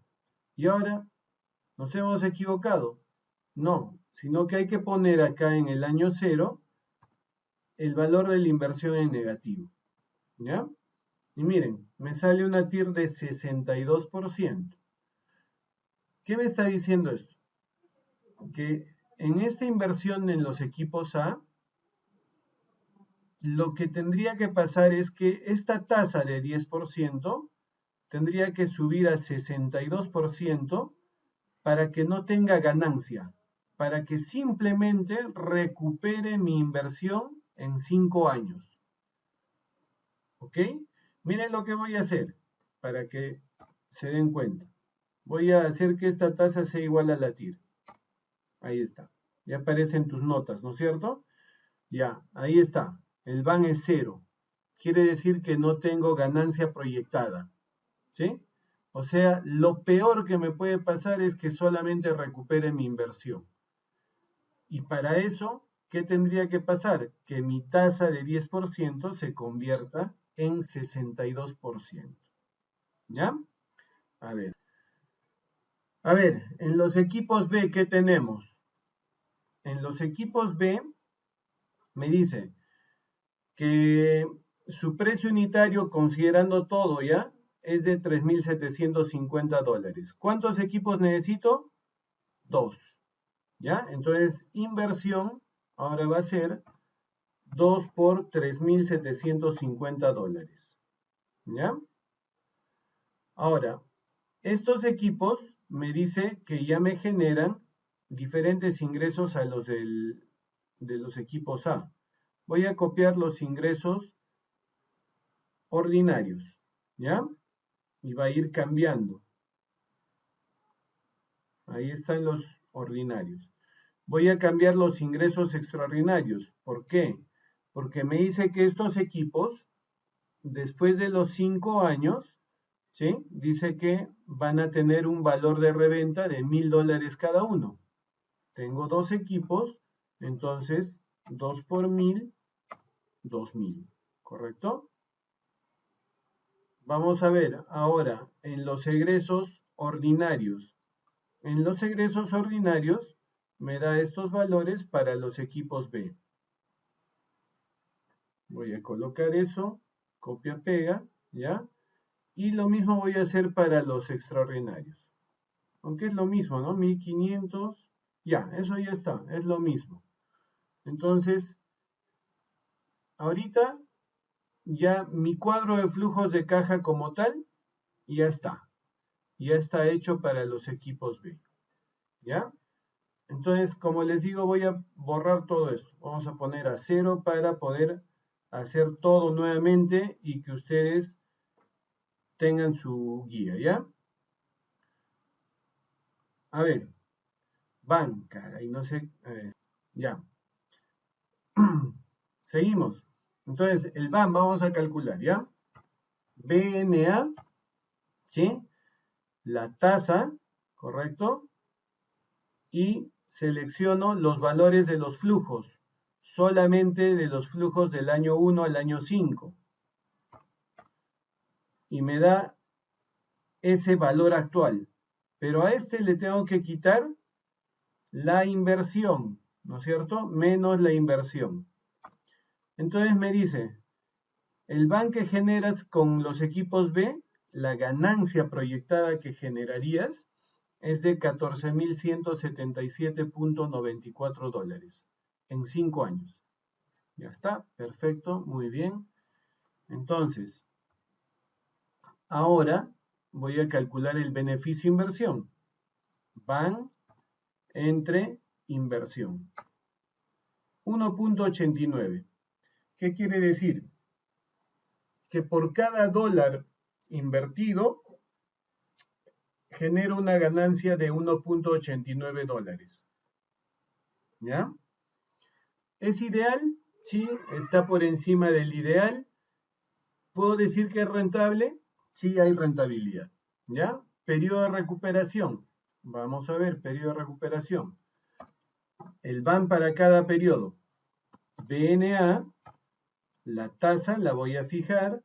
A: Y ahora, ¿nos hemos equivocado? No, sino que hay que poner acá en el año 0 el valor de la inversión en negativo. ¿Ya? Y miren, me sale una TIR de 62%. ¿Qué me está diciendo esto? Que en esta inversión en los equipos A, lo que tendría que pasar es que esta tasa de 10% tendría que subir a 62% para que no tenga ganancia, para que simplemente recupere mi inversión en 5 años. ¿Ok? Miren lo que voy a hacer para que se den cuenta. Voy a hacer que esta tasa sea igual a la TIR. Ahí está. Ya aparecen tus notas, ¿no es cierto? Ya, ahí está. El BAN es 0. Quiere decir que no tengo ganancia proyectada. ¿Sí? O sea, lo peor que me puede pasar es que solamente recupere mi inversión. Y para eso, ¿qué tendría que pasar? Que mi tasa de 10% se convierta en 62%. ¿Ya? A ver. A ver, en los equipos B, ¿qué tenemos? En los equipos B, me dice que su precio unitario, considerando todo ya, es de $3,750. ¿Cuántos equipos necesito? 2. ¿Ya? Entonces, inversión ahora va a ser 2 por 3.750 dólares. ¿Ya? Ahora, estos equipos me dice que ya me generan diferentes ingresos a los de los equipos A. Voy a copiar los ingresos ordinarios, ¿ya? Y va a ir cambiando. Ahí están los ordinarios. Voy a cambiar los ingresos extraordinarios. ¿Por qué? Porque me dice que estos equipos, después de los 5 años, ¿sí? Dice que van a tener un valor de reventa de $1.000 cada uno. Tengo dos equipos, entonces 2 por 1.000, 2.000, ¿correcto? Vamos a ver ahora en los egresos ordinarios. En los egresos ordinarios me da estos valores para los equipos B. Voy a colocar eso, copia, pega, ¿ya? Y lo mismo voy a hacer para los extraordinarios. Aunque es lo mismo, ¿no? 1.500, ya, eso ya está, es lo mismo. Entonces, ahorita ya mi cuadro de flujos de caja como tal, ya está. Ya está hecho para los equipos B. ¿Ya? Entonces, como les digo, voy a borrar todo esto. Vamos a poner a 0 para poder hacer todo nuevamente y que ustedes tengan su guía, ¿ya? A ver, van, caray, no sé, a ver, ya. Seguimos. Entonces, el BAN vamos a calcular, ¿ya? BNA, ¿sí? La tasa, ¿correcto? Y selecciono los valores de los flujos, solamente de los flujos del año 1 al año 5. Y me da ese valor actual. Pero a este le tengo que quitar la inversión, ¿no es cierto? Menos la inversión. Entonces me dice, el BAN que generas con los equipos B, la ganancia proyectada que generarías es de 14.177.94 dólares en 5 años. Ya está, perfecto, muy bien. Entonces, ahora voy a calcular el beneficio inversión. BAN entre inversión. 1.89. ¿Qué quiere decir? Que por cada dólar invertido genera una ganancia de 1.89 dólares. ¿Ya? ¿Es ideal? Sí, está por encima del ideal. ¿Puedo decir que es rentable? Sí, hay rentabilidad. ¿Ya? Periodo de recuperación. Vamos a ver, periodo de recuperación. El BAN para cada periodo. BNA, la tasa la voy a fijar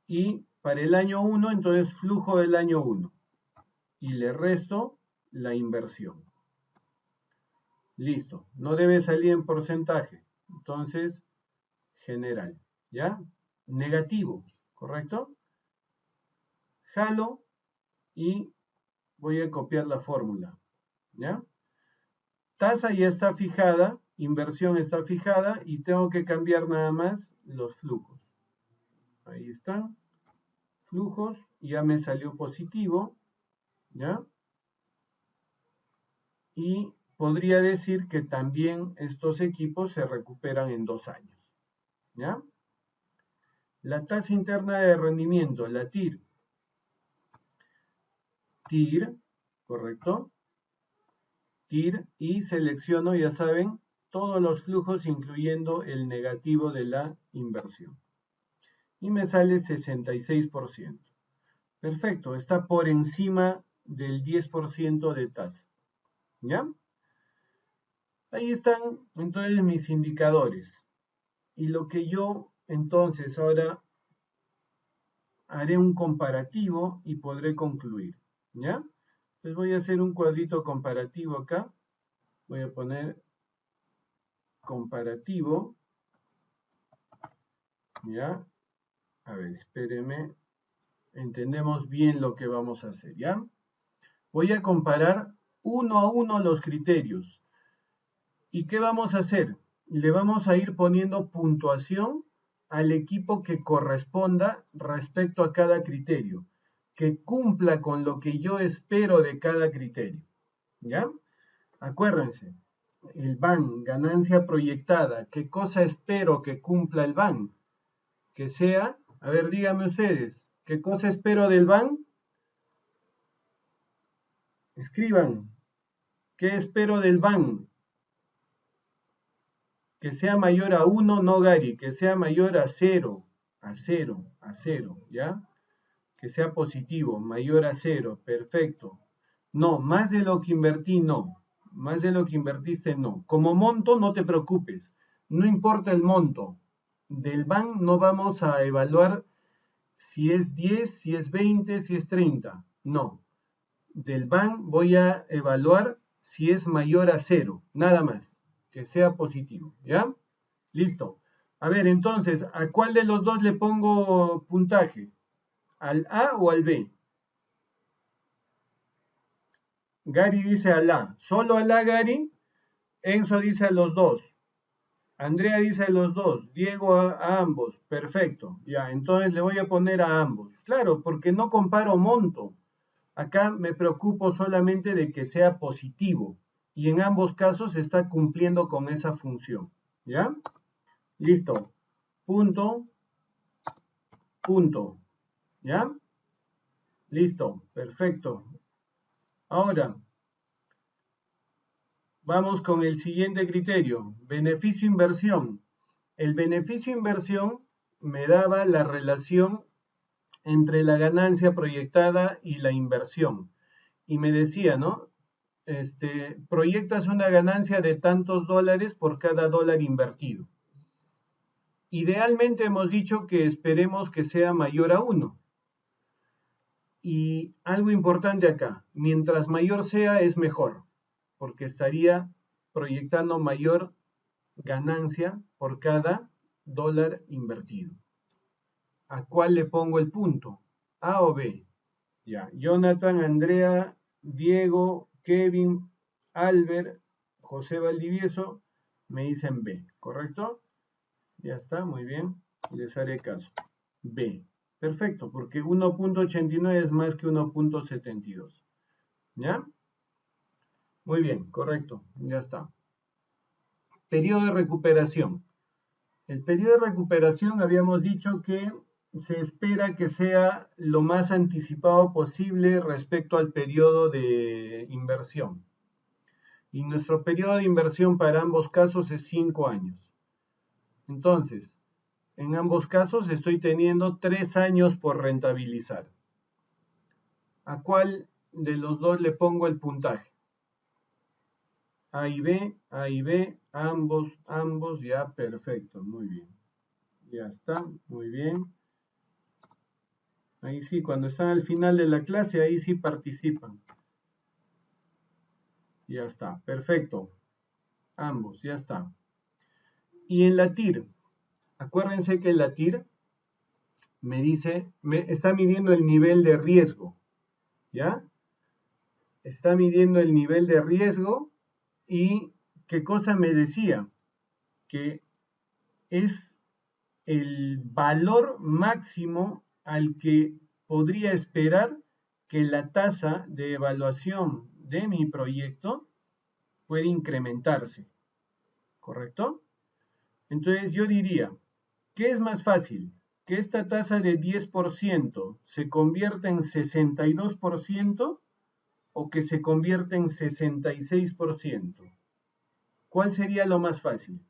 A: y para el año 1, entonces flujo del año 1. Y le resto la inversión. Listo, no debe salir en porcentaje. Entonces, general, ¿ya? Negativo, ¿correcto? Jalo y voy a copiar la fórmula, ¿ya? Tasa ya está fijada, inversión está fijada y tengo que cambiar nada más los flujos. Ahí están, flujos, ya me salió positivo, ¿ya? Y podría decir que también estos equipos se recuperan en 2 años, ¿ya? La tasa interna de rendimiento, la TIR. TIR, ¿correcto? TIR y selecciono, ya saben, todos los flujos incluyendo el negativo de la inversión. Y me sale 66%. Perfecto, está por encima del 10% de tasa. ¿Ya? Ahí están entonces mis indicadores. Y lo que yo entonces ahora haré un comparativo y podré concluir. ¿Ya? Entonces voy a hacer un cuadrito comparativo acá. Voy a poner comparativo. ¿Ya? A ver, espérenme. Entendemos bien lo que vamos a hacer, ¿ya? Voy a comparar uno a uno los criterios. ¿Y qué vamos a hacer? le vamos a ir poniendo puntuación al equipo que corresponda respecto a cada criterio, que cumpla con lo que yo espero de cada criterio. ¿Ya? Acuérdense, el BAN, ganancia proyectada, ¿qué cosa espero que cumpla el BAN? Que sea, a ver, díganme ustedes, ¿qué cosa espero del BAN? Escriban, ¿qué espero del BAN? Que sea mayor a 1, no Gary, que sea mayor a 0, a 0, a 0, ¿ya? Que sea positivo, mayor a 0, perfecto. No, más de lo que invertí, no. Más de lo que invertiste, no. Como monto, no te preocupes. No importa el monto. Del BAN no vamos a evaluar si es 10, si es 20, si es 30. No. Del BAN voy a evaluar si es mayor a 0. Nada más. Que sea positivo. ¿Ya? Listo. A ver, entonces, ¿a cuál de los dos le pongo puntaje? ¿Al A o al B? Gary dice al A. Solo al A, Gary. Enzo dice a los dos. Andrea dice a los dos. Diego a ambos. Perfecto. Ya, entonces le voy a poner a ambos. Claro, porque no comparo monto. Acá me preocupo solamente de que sea positivo. Y en ambos casos está cumpliendo con esa función. ¿Ya? Listo. Punto. Punto. ¿Ya? Listo. Perfecto. Ahora, vamos con el siguiente criterio, beneficio-inversión. El beneficio-inversión me daba la relación entre la ganancia proyectada y la inversión. Y me decía, ¿no? Proyectas una ganancia de tantos dólares por cada dólar invertido. Idealmente hemos dicho que esperemos que sea mayor a 1. Y algo importante acá, mientras mayor sea es mejor, porque estaría proyectando mayor ganancia por cada dólar invertido. ¿A cuál le pongo el punto? ¿A o B? Ya, Jonathan, Andrea, Diego, Kevin, Albert, José Valdivieso me dicen B, ¿correcto? Ya está, muy bien, les haré caso. B, perfecto, porque 1.89 es más que 1.72. ¿Ya? Muy bien, correcto, ya está. Periodo de recuperación. El periodo de recuperación habíamos dicho que se espera que sea lo más anticipado posible respecto al periodo de inversión. Y nuestro periodo de inversión para ambos casos es 5 años. Entonces, en ambos casos estoy teniendo 3 años por rentabilizar. ¿A cuál de los dos le pongo el puntaje? A y B, ambos, ya, perfecto, muy bien. Ya está, muy bien. Ahí sí, cuando están al final de la clase, ahí sí participan. Ya está, perfecto. Ambos, ya está. Y en la TIR, acuérdense que la TIR me dice, está midiendo el nivel de riesgo, ¿ya? Está midiendo el nivel de riesgo y ¿qué cosa me decía? Que es el valor máximo al que podría esperar que la tasa de evaluación de mi proyecto puede incrementarse, ¿correcto? Entonces yo diría, ¿qué es más fácil? ¿Que esta tasa de 10% se convierta en 62% o que se convierta en 66%? ¿Cuál sería lo más fácil?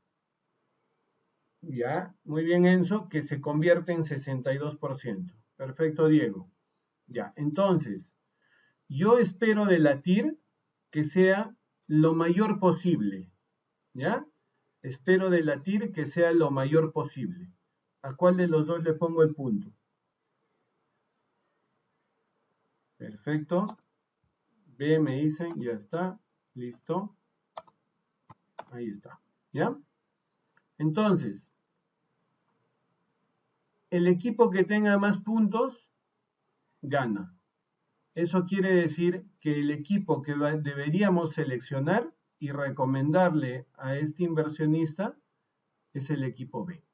A: Ya, muy bien Enzo, que se convierte en 62%. Perfecto, Diego. Ya, entonces, yo espero de la TIR que sea lo mayor posible. ¿Ya? Espero de la TIR que sea lo mayor posible. ¿A cuál de los dos le pongo el punto? Perfecto. B me dicen, ya está. Listo. Ahí está. ¿Ya? Entonces, el equipo que tenga más puntos, gana. Eso quiere decir que el equipo que deberíamos seleccionar y recomendarle a este inversionista es el equipo B,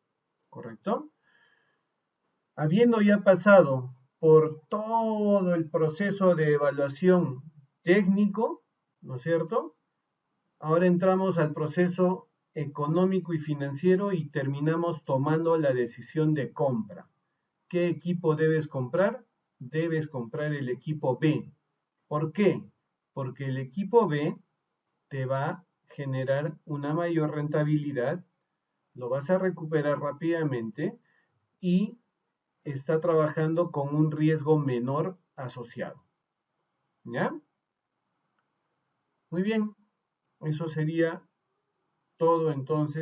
A: ¿correcto? Habiendo ya pasado por todo el proceso de evaluación técnico, ¿no es cierto? Ahora entramos al proceso económico y financiero y terminamos tomando la decisión de compra. ¿Qué equipo debes comprar? Debes comprar el equipo B. ¿Por qué? Porque el equipo B te va a generar una mayor rentabilidad, lo vas a recuperar rápidamente y está trabajando con un riesgo menor asociado. ¿Ya? Muy bien, eso sería todo entonces.